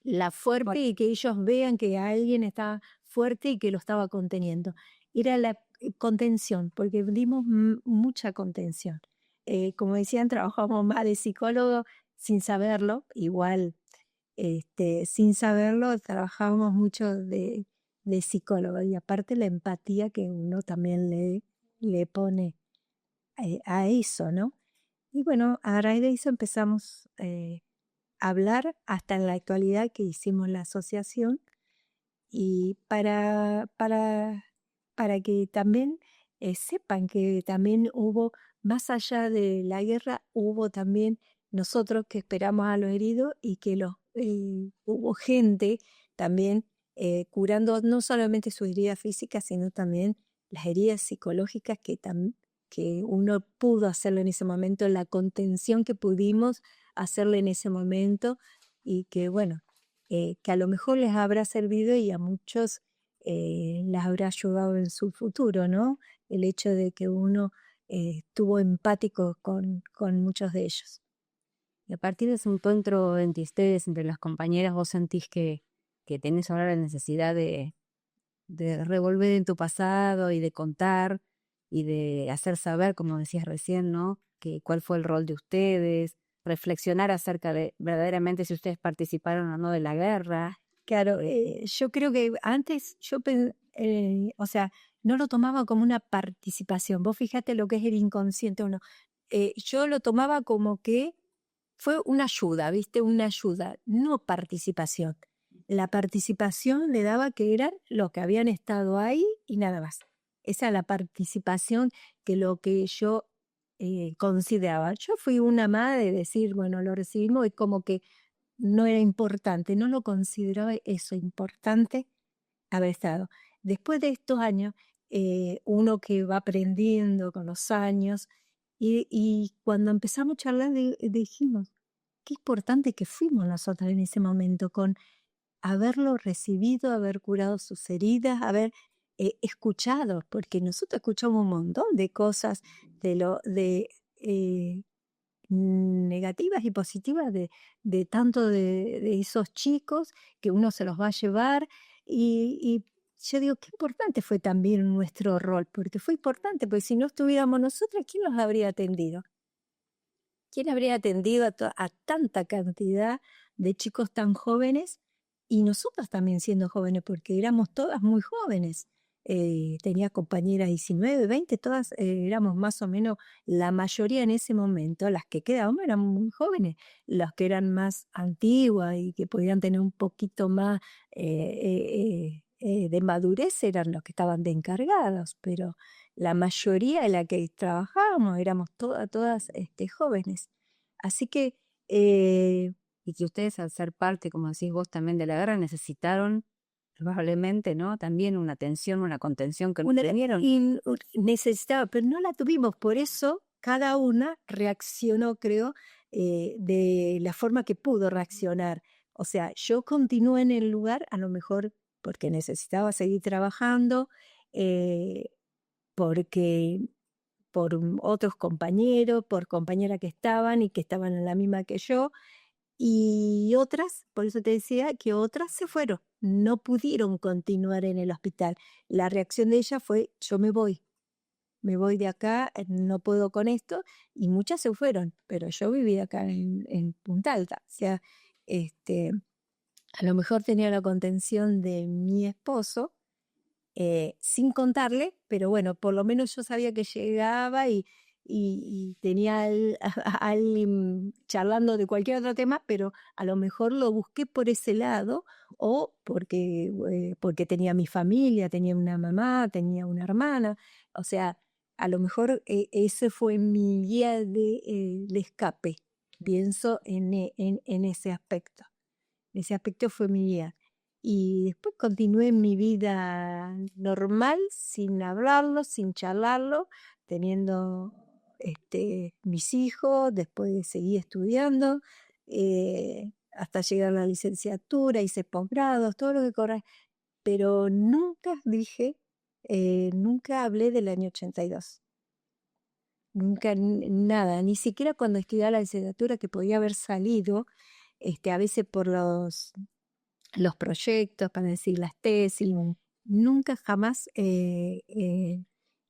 la fuerte y que ellos vean que alguien está fuerte y que lo estaba conteniendo. Era la contención, porque dimos mucha contención. Como decían, trabajamos más de psicólogo sin saberlo, igual, sin saberlo, trabajábamos mucho de psicólogo y aparte la empatía que uno también le pone a eso, ¿no? Y bueno, a raíz de eso empezamos a hablar hasta en la actualidad que hicimos la asociación y para que también sepan que también hubo, más allá de la guerra, hubo también nosotros que esperamos a los heridos y que hubo gente también curando no solamente sus heridas físicas, sino también las heridas psicológicas que uno pudo hacerlo en ese momento, la contención que pudimos hacerle en ese momento y que bueno, que a lo mejor les habrá servido y a muchos les habrá ayudado en su futuro, ¿no? El hecho de que uno estuvo empático con muchos de ellos. Y a partir de ese encuentro entre ustedes, entre las compañeras, vos sentís que tenés ahora la necesidad de revolver en tu pasado y de contar y de hacer saber, como decías recién, ¿no? Que cuál fue el rol de ustedes, reflexionar acerca de verdaderamente si ustedes participaron o no de la guerra. Claro, yo creo que antes o sea, no lo tomaba como una participación. Vos fíjate lo que es el inconsciente uno. Yo lo tomaba como que fue una ayuda, ¿viste? Una ayuda, no participación. La participación le daba que eran los que habían estado ahí y nada más. Esa es la participación que lo que yo consideraba. Yo fui una más de decir, bueno, lo recibimos y como que no era importante, no lo consideraba eso importante haber estado. Después de estos años, uno que va aprendiendo con los años, y cuando empezamos a charlar dijimos, qué importante que fuimos nosotras en ese momento, con haberlo recibido, haber curado sus heridas, haber escuchado, porque nosotros escuchamos un montón de cosas de negativas y positivas de tanto de esos chicos que uno se los va a llevar y yo digo, qué importante fue también nuestro rol, porque fue importante, porque si no estuviéramos nosotras, ¿quién los habría atendido? ¿Quién habría atendido a tanta cantidad de chicos tan jóvenes? Y nosotras también siendo jóvenes, porque éramos todas muy jóvenes. Tenía compañeras 19, 20, todas éramos más o menos, la mayoría en ese momento, las que quedaban eran muy jóvenes, las que eran más antiguas y que podían tener un poquito más de madurez eran los que estaban de encargados, pero la mayoría de la que trabajábamos éramos todas jóvenes. Así que Y que ustedes al ser parte, como decís vos también de la guerra, necesitaron probablemente, ¿no? También una atención, una contención que no tenieron. necesitaba, pero no la tuvimos, por eso cada una reaccionó, creo, de la forma que pudo reaccionar. O sea, yo continué en el lugar, a lo mejor porque necesitaba seguir trabajando, eh, porque por otros compañeros, por compañeras que estaban y que estaban en la misma que yo, y otras, por eso te decía que otras se fueron, no pudieron continuar en el hospital. La reacción de ella fue, yo me voy de acá, no puedo con esto, y muchas se fueron, pero yo vivía acá en Punta Alta. O sea, a lo mejor tenía la contención de mi esposo, sin contarle, pero bueno, por lo menos yo sabía que llegaba y tenía a alguien charlando de cualquier otro tema, pero a lo mejor lo busqué por ese lado o porque tenía mi familia, tenía una mamá, tenía una hermana, o sea, a lo mejor ese fue mi guía de escape, pienso en ese aspecto. Ese aspecto fue mi guía. Y después continué mi vida normal, sin hablarlo, sin charlarlo, teniendo mis hijos, después seguí estudiando, hasta llegar a la licenciatura, hice posgrados, todo lo que corre, pero nunca dije, nunca hablé del año 82. Nunca, nada, ni siquiera cuando estudiaba la licenciatura que podía haber salido, a veces por los proyectos, para decir las tesis, nunca jamás,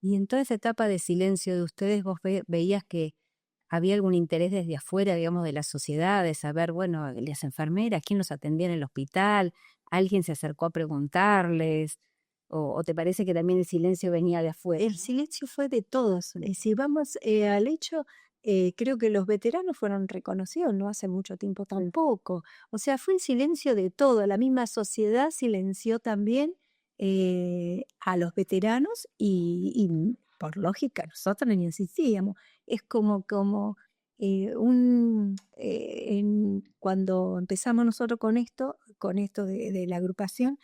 Y en toda esa etapa de silencio de ustedes, vos veías que había algún interés desde afuera, digamos, de la sociedad, de saber, bueno, las enfermeras, quién los atendía en el hospital, alguien se acercó a preguntarles, o te parece que también el silencio venía de afuera. el silencio fue de todos. Si vamos al hecho, creo que los veteranos fueron reconocidos no hace mucho tiempo tampoco. O sea, fue un silencio de todo. La misma sociedad silenció también a los veteranos y por lógica nosotros ni insistíamos. Es como cuando empezamos nosotros con esto de la agrupación,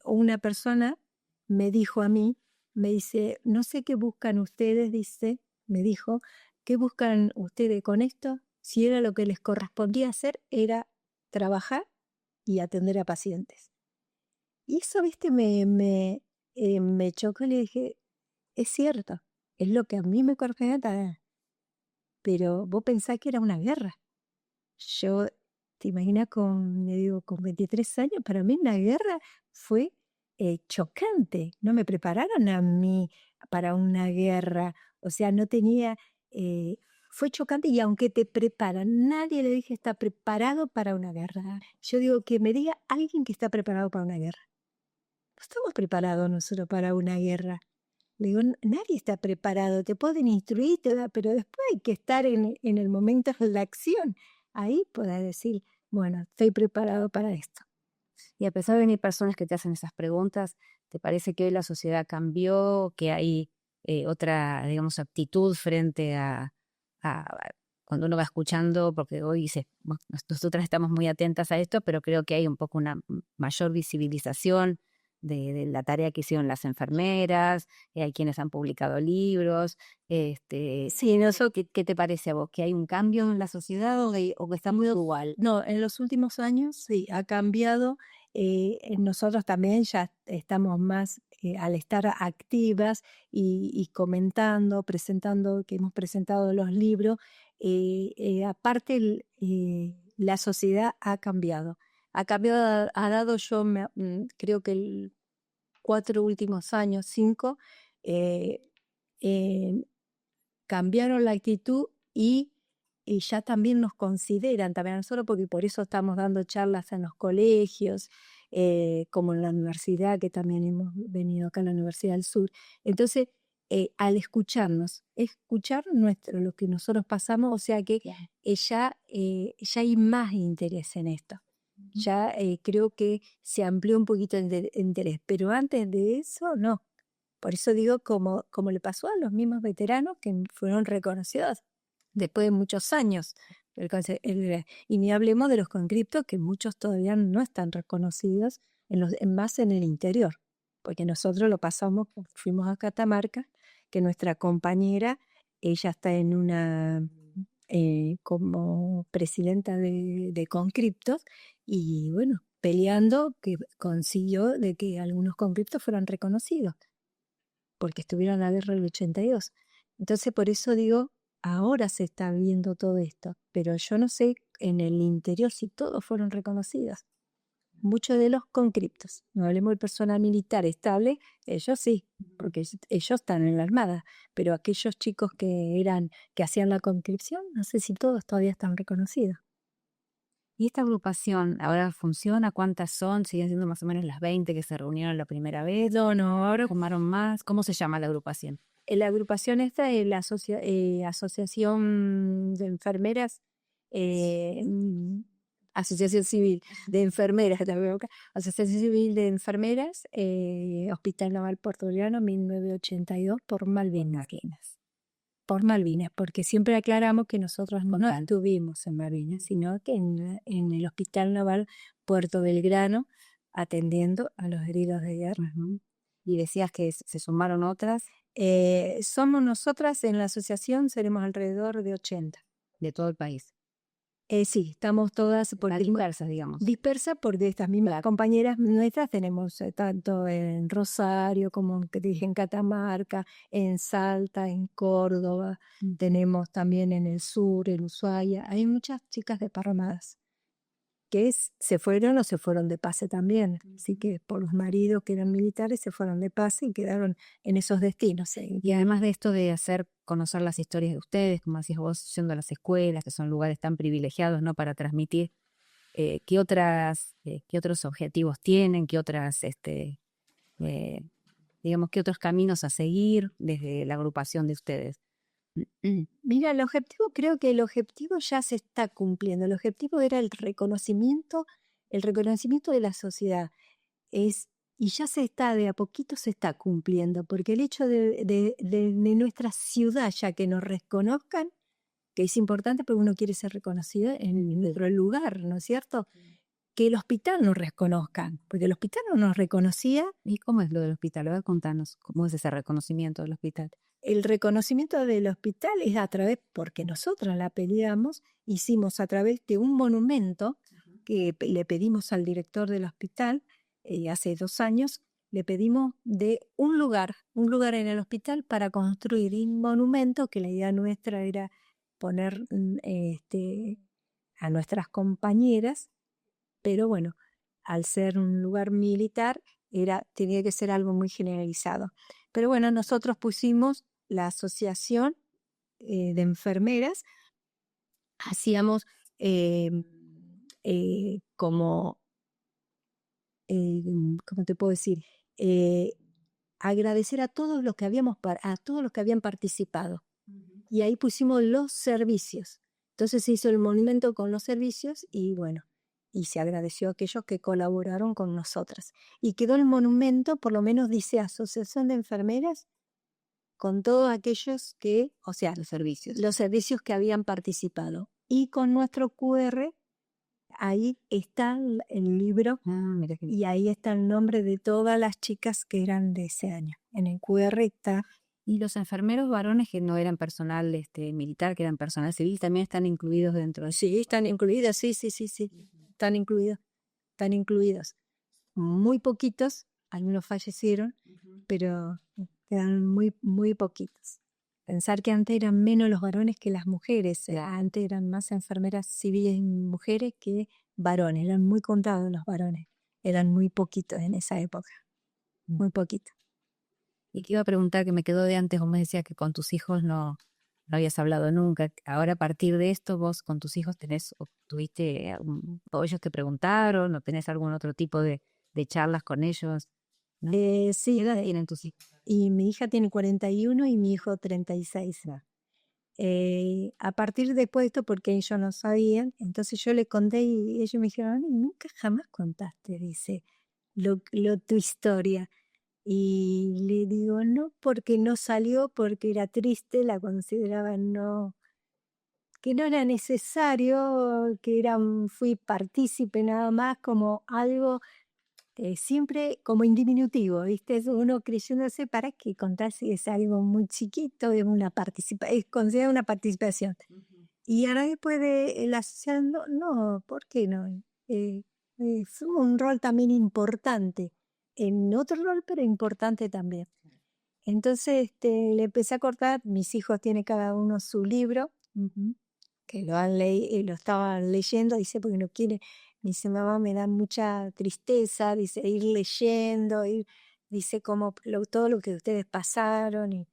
una persona me dijo a mí, me dice, no sé qué buscan ustedes, dice, me dijo, ¿qué buscan ustedes con esto? Si era lo que les correspondía hacer, era trabajar y atender a pacientes. Y eso, viste, me chocó y le dije, es cierto, es lo que a mí me corresponde, pero vos pensás que era una guerra. Yo, te imaginas, me digo, con 23 años, para mí una guerra fue chocante. No me prepararon a mí para una guerra. O sea, no tenía, fue chocante y aunque te preparan, nadie le dije está preparado para una guerra. Yo digo que me diga alguien que está preparado para una guerra. No estamos preparados nosotros para una guerra. Le digo, nadie está preparado, te pueden instruir, pero después hay que estar en el momento de la acción. Ahí puedes decir, bueno, estoy preparado para esto. Y a pesar de venir personas que te hacen esas preguntas, ¿te parece que hoy la sociedad cambió, que hay otra, digamos, actitud frente a cuando uno va escuchando? Porque hoy nosotras estamos muy atentas a esto, pero creo que hay un poco una mayor visibilización de la tarea que hicieron las enfermeras, hay quienes han publicado libros. Sí, nosotros, ¿Qué te parece a vos? ¿Que hay un cambio en la sociedad o que está muy igual? no, en los últimos años sí, ha cambiado. Nosotros también ya estamos más, al estar activas y comentando, presentando, que hemos presentado los libros, aparte la sociedad ha cambiado. Ha cambiado, ha dado creo que 4 últimos años, 5, eh, eh, cambiaron la actitud y ya también nos consideran también a nosotros, porque por eso estamos dando charlas en los colegios, como en la universidad, que también hemos venido acá a la Universidad del Sur. Entonces, al escucharnos, escuchar lo que nosotros pasamos, o sea que ya hay más interés en esto. Ya creo que se amplió un poquito el interés, pero antes de eso no. Por eso digo, como le pasó a los mismos veteranos que fueron reconocidos después de muchos años. Y ni hablemos de los conscriptos, que muchos todavía no están reconocidos, más en el interior, porque nosotros lo pasamos, fuimos a Catamarca, que nuestra compañera, ella está en como presidenta de conscriptos, y bueno, peleando que consiguió de que algunos conscriptos fueran reconocidos, porque estuvieron en la guerra del 82. Entonces, por eso digo, ahora se está viendo todo esto, pero yo no sé en el interior si todos fueron reconocidos. Muchos de los conscriptos, no hablemos del personal militar estable, ellos sí, porque ellos están en la Armada, pero aquellos chicos que hacían la conscripción, no sé si todos todavía están reconocidos. ¿Y esta agrupación ahora funciona? ¿Cuántas son? ¿Siguen siendo más o menos las 20 que se reunieron la primera vez? No, ahora ¿Formaron más? ¿Cómo se llama la agrupación? la agrupación esta es la Asociación de Enfermeras, Asociación Civil de Enfermeras, Asociación Civil de Enfermeras, Hospital Naval Puerto-Llano, 1982, por Malvinas. Por Malvinas, porque siempre aclaramos que nosotros no estuvimos en Malvinas, sino que en el Hospital Naval Puerto Belgrano, atendiendo a los heridos de guerra. Y decías que se sumaron otras Somos nosotras en la asociación, seremos alrededor de 80. de todo el país, Sí, estamos todas dispersas, digamos. dispersas porque estas mismas compañeras nuestras tenemos tanto en Rosario como que te dije, en Catamarca, en Salta, en Córdoba, tenemos también en el sur, en Ushuaia. Hay muchas chicas desparramadas que se fueron o se fueron de pase también. Así que por los maridos que eran militares se fueron de pase y quedaron en esos destinos. Y además de esto de hacer conocer las historias de ustedes, como decías vos, yendo a las escuelas, que son lugares tan privilegiados, ¿no?, para transmitir, ¿qué otros objetivos tienen? ¿Qué otras, digamos, qué otros caminos a seguir desde la agrupación de ustedes? Mira, creo que el objetivo ya se está cumpliendo. El objetivo era el reconocimiento de la sociedad. Y ya de a poquito se está cumpliendo, porque el hecho de nuestra ciudad, ya que nos reconozcan, que es importante porque uno quiere ser reconocido en nuestro lugar, ¿no es cierto? Que el hospital nos reconozcan, porque el hospital no nos reconocía. ¿Y cómo es lo del hospital? A ver, contanos, ¿cómo es ese reconocimiento del hospital? El reconocimiento del hospital es porque nosotros la peleamos, hicimos a través de un monumento que le pedimos al director del hospital hace 2 años, le pedimos de un lugar en el hospital para construir un monumento, que la idea nuestra era poner a nuestras compañeras, pero bueno, al ser un lugar militar, tenía que ser algo muy generalizado. Pero bueno, nosotros pusimos la asociación de enfermeras, hacíamos como, ¿cómo te puedo decir? Agradecer a todos los que habían participado. Y ahí pusimos los servicios. Entonces se hizo el monumento con los servicios y bueno, y se agradeció a aquellos que colaboraron con nosotras. Y quedó el monumento, por lo menos dice Asociación de Enfermeras, con todos aquellos o sea, los servicios que habían participado. Y con nuestro QR, ahí está el libro Mira que... y ahí está el nombre de todas las chicas que eran de ese año. En el QR está. Y los enfermeros varones que no eran personal militar, que eran personal civil, también están incluidos dentro de... Sí, están incluidos, sí, están incluidos. Muy poquitos, algunos fallecieron, pero quedan muy poquitos. Pensar que antes eran menos los varones que las mujeres. Antes eran más enfermeras civiles mujeres que varones. Eran muy contados los varones. Eran muy poquitos en esa época. Muy poquitos. Y te iba a preguntar, que me quedó de antes, vos me decías que con tus hijos no habías hablado nunca. Ahora, a partir de esto, vos con tus hijos tuviste, o ellos te preguntaron, o tenés algún otro tipo de charlas con ellos, ¿no? Sí. ¿Qué edad tienen tus hijos? Y mi hija tiene 41 y mi hijo 36. A partir después de esto, porque ellos no sabían, entonces yo le conté y ellos me dijeron, "Ani, nunca jamás contaste", dice, tu historia. Y le digo, no, porque no salió, porque era triste, la consideraban que no era necesario, fui partícipe nada más, como algo siempre como en diminutivo, ¿viste? Uno creyéndose, para qué contar si es algo muy chiquito, es considerada una participación. Y ahora después de la asociación, no, ¿por qué no? Es un rol también importante, en otro rol, pero importante también. Entonces le empecé a cortar, mis hijos tienen cada uno su libro, que lo estaban leyendo, dice, porque no quiere, dice, mamá, me da mucha tristeza, dice, ir leyendo, dice, como todo lo que ustedes pasaron, y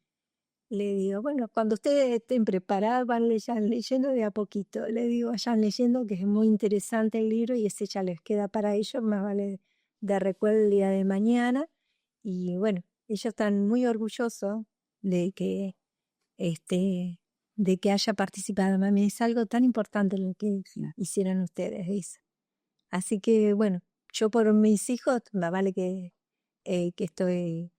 le digo, bueno, cuando ustedes estén preparados, vayan leyendo de a poquito, le digo, vayan leyendo, que es muy interesante el libro, y ese ya les queda para ellos, más vale de recuerdo el día de mañana, y bueno, ellos están muy orgullosos de que este, de que haya participado. Mami, es algo tan importante lo que hicieron ustedes, dice. Así que, bueno, yo por mis hijos, más vale que estoy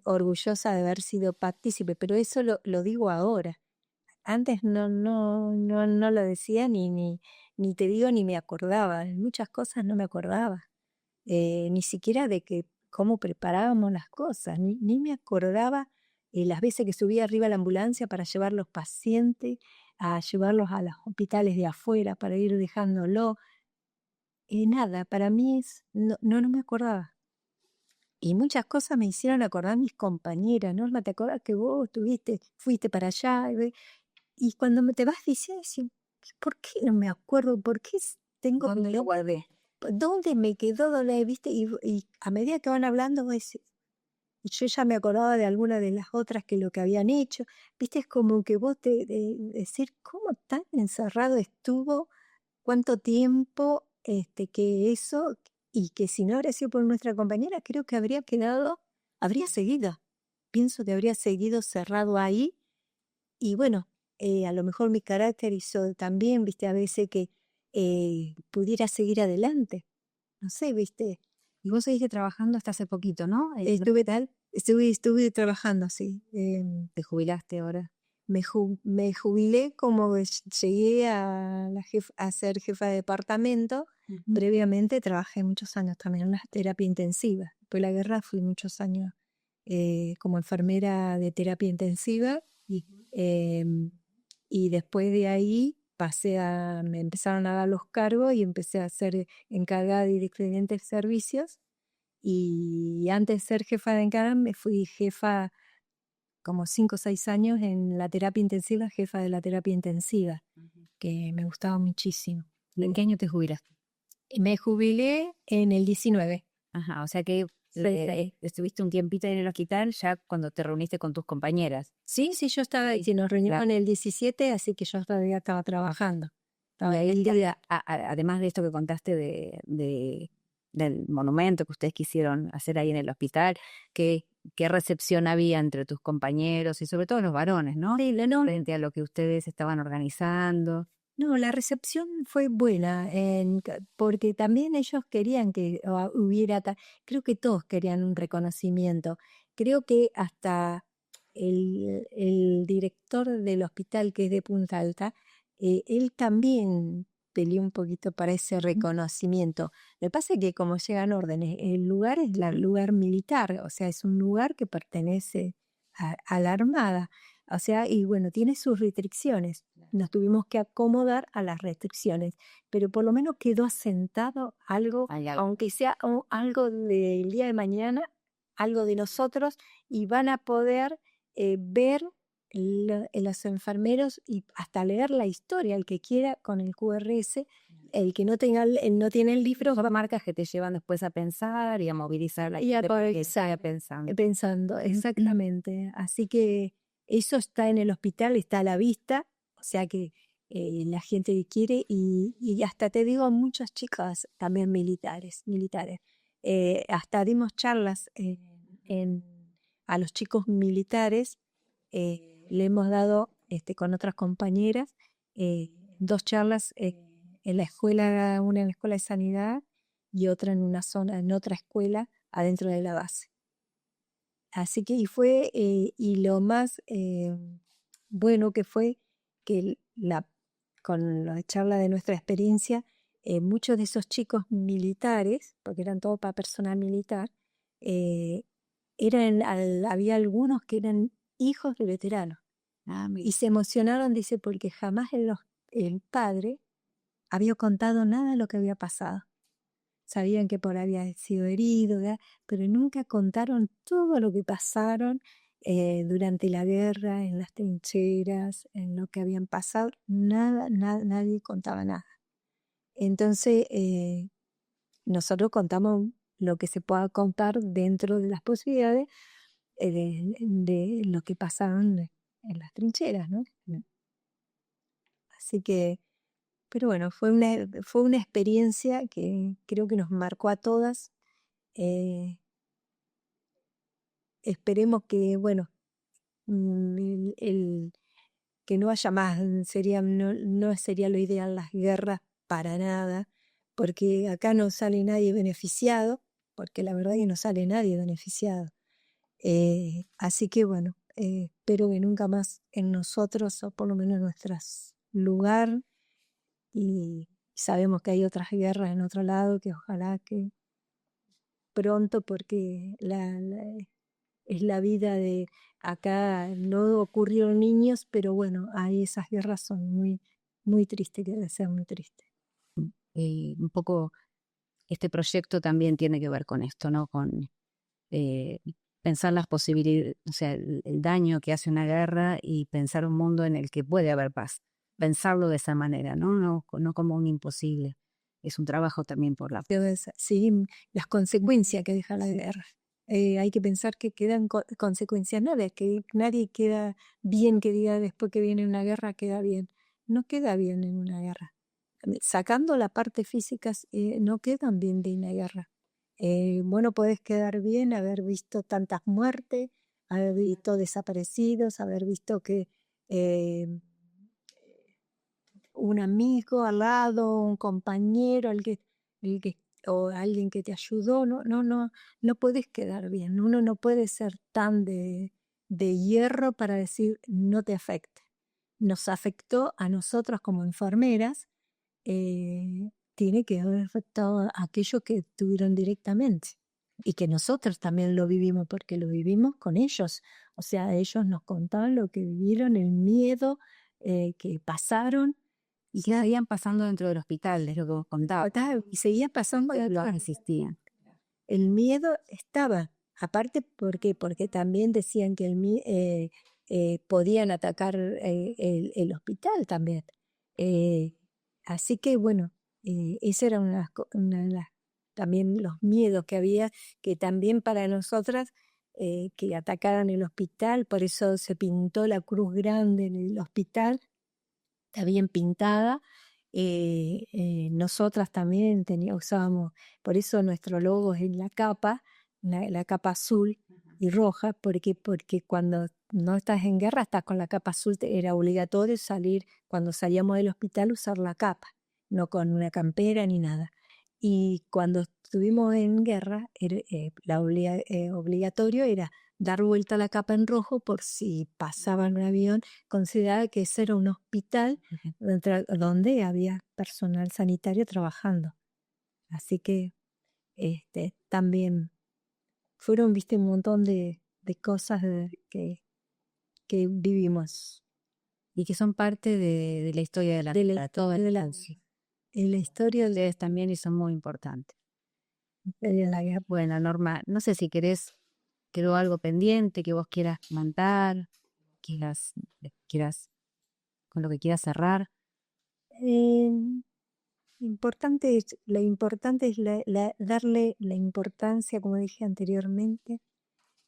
orgullosa de haber sido partícipe, pero eso lo digo ahora. Antes no lo decía ni te digo ni me acordaba. En muchas cosas no me acordaba. Ni siquiera de cómo preparábamos las cosas, ni me acordaba las veces que subía arriba a la ambulancia para llevar los pacientes, a llevarlos a los hospitales de afuera para ir dejándolo. Nada, para mí no me acordaba. Y muchas cosas me hicieron acordar mis compañeras. Norma, ¿te acordás que vos fuiste para allá? Y cuando te vas diciendo, ¿por qué no me acuerdo? ¿Por qué tengo... ¿Dónde lo guardé? ¿Dónde me quedó? ¿Dónde, viste? Y a medida que van hablando, yo ya me acordaba de alguna de las otras que lo que habían hecho. Viste, es como que vos decir, ¿cómo tan encerrado estuvo? ¿Cuánto tiempo? Que eso, y que si no habría sido por nuestra compañera, creo que habría seguido. Pienso que habría seguido cerrado ahí. Y bueno, a lo mejor mi carácter hizo también, viste, a veces que pudiera seguir adelante. No sé, viste. Y vos seguiste trabajando hasta hace poquito, ¿no? Estuve trabajando, sí. ¿Te jubilaste ahora? Me jubilé como llegué a ser jefa de departamento. Previamente trabajé muchos años también en la terapia intensiva. Después de la guerra fui muchos años como enfermera de terapia intensiva. Y después de ahí me empezaron a dar los cargos y empecé a ser encargada de diferentes servicios. Y antes de ser jefa de encargada, me fui jefa como 5 o 6 años en la terapia intensiva, jefa de la terapia intensiva, que me gustaba muchísimo. ¿En qué año te jubilaste? Me jubilé en el 19. Ajá, o sea que estuviste un tiempito en el hospital ya cuando te reuniste con tus compañeras. Sí, yo estaba, sí, nos reunimos en el 17, así que yo todavía estaba trabajando. Y ahí, además de esto que contaste del monumento que ustedes quisieron hacer ahí en el hospital, ¿qué recepción había entre tus compañeros y sobre todo los varones, ¿no? Sí, frente a lo que ustedes estaban organizando. No, la recepción fue buena, porque también ellos querían que hubiera, creo que todos querían un reconocimiento. Creo que hasta el director del hospital, que es de Punta Alta, él también peleé un poquito para ese reconocimiento. Lo que pasa es que como llegan órdenes, el lugar es el lugar militar, o sea, es un lugar que pertenece a la Armada, o sea, y bueno, tiene sus restricciones. Nos tuvimos que acomodar a las restricciones, pero por lo menos quedó asentado algo, Hay algo. aunque sea algo del día de mañana, algo de nosotros, y van a poder ver los enfermeros y hasta leer la historia, el que quiera con el QRS, el que no tenga no tiene el libro, Son marcas que te llevan después a pensar y a movilizar la y a gente poder porque estaba pensando. pensando, exactamente. Así que eso está en el hospital, está a la vista, o sea que la gente que quiere, y hasta te digo, muchas chicas también militares. Hasta dimos charlas a los chicos militares, le hemos dado con otras compañeras 2 charlas en la escuela, una en la escuela de sanidad y otra en otra escuela adentro de la base. Así que y lo más bueno que fue que con la charla de nuestra experiencia, muchos de esos chicos militares, porque eran todo para personal militar, eh, había algunos que eran hijos de veteranos. Y se emocionaron, dice, porque jamás el padre había contado nada de lo que había pasado. Sabían que por había sido herido, ¿verdad? Pero nunca contaron todo lo que pasaron durante la guerra, en las trincheras, en lo que habían pasado. Nadie contaba nada. Entonces, nosotros contamos lo que se pueda contar dentro de las posibilidades de lo que pasaron en las trincheras, ¿no? Así que, pero bueno, fue una experiencia que creo que nos marcó a todas. Esperemos que, bueno, que no haya más, no sería lo ideal las guerras para nada, porque acá no sale nadie beneficiado, porque la verdad es que no sale nadie beneficiado. Así que bueno, espero que nunca más en nosotros, o por lo menos en nuestro lugar, y sabemos que hay otras guerras en otro lado, que ojalá que pronto, porque es la vida de acá, no ocurrieron niños, pero bueno, ahí esas guerras son muy, muy tristes, que debe ser muy triste. Un poco este proyecto también tiene que ver con esto, ¿no? Con pensar las posibilidades, o sea, el daño que hace una guerra y pensar un mundo en el que puede haber paz. Pensarlo de esa manera, ¿no? No como un imposible. Es un trabajo también por la paz. Sí, las consecuencias que deja la guerra. Hay que pensar que quedan consecuencias, nada, que nadie queda bien, que diga después que viene una guerra queda bien. No queda bien en una guerra. Sacando la parte física, no quedan bien de una guerra. Bueno, puedes quedar bien haber visto tantas muertes, haber visto desaparecidos, haber visto que eh, un amigo al lado, un compañero, el que, o alguien que te ayudó, no puedes quedar bien. Uno no puede ser tan de hierro para decir no te afecte. Nos afectó a nosotras como enfermeras, tiene que haber afectado a aquellos que tuvieron directamente. Y que nosotros también lo vivimos, porque lo vivimos con ellos. O sea, ellos nos contaban lo que vivieron, el miedo que pasaron. Y que seguían pasando dentro del hospital, es lo que vos contabas. Y seguía pasando. Lo existían. El miedo estaba. Aparte, ¿por qué? Porque también decían que podían atacar el hospital también. Así que bueno, ese era una de también los miedos que había, que también para nosotras, que atacaran el hospital, por eso se pintó la cruz grande en el hospital, está bien pintada. Nosotras también usábamos, por eso nuestro logo es en la capa, la capa azul y roja, porque cuando no estás en guerra, estás con la capa azul, era obligatorio salir, cuando salíamos del hospital, usar la capa, no con una campera ni nada. Y cuando estuvimos en guerra, obligatorio era dar vuelta a la capa en rojo por si pasaba un avión. Consideraba que ese era un hospital donde había personal sanitario trabajando. Así que también fueron, viste, un montón de cosas que vivimos. Y que son parte de la historia de la historia de ustedes también y son muy importantes. la guerra. Bueno, Norma, no sé si quedó algo pendiente que vos quieras comentar, quieras, con lo que quieras cerrar. Lo importante es darle la importancia, como dije anteriormente,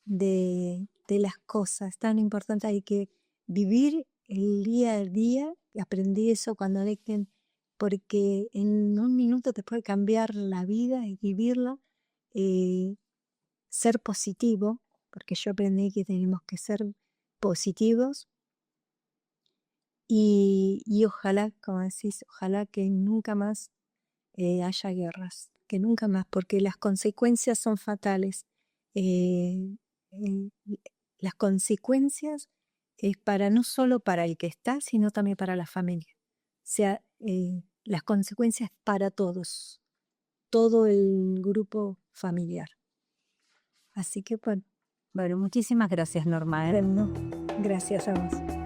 de las cosas. Tan importante, hay que vivir el día a día. Aprendí eso cuando Lecten, porque en un minuto te puede cambiar la vida y vivirla. Ser positivo, porque yo aprendí que tenemos que ser positivos. Y ojalá, como decís, ojalá que nunca más haya guerras, que nunca más, porque las consecuencias son fatales. Eh, eh, las consecuencias es no solo para el que está, sino también para la familia. O sea, las consecuencias para todos, todo el grupo familiar. Así que, Bueno, muchísimas gracias, Norma. bueno, gracias a vos.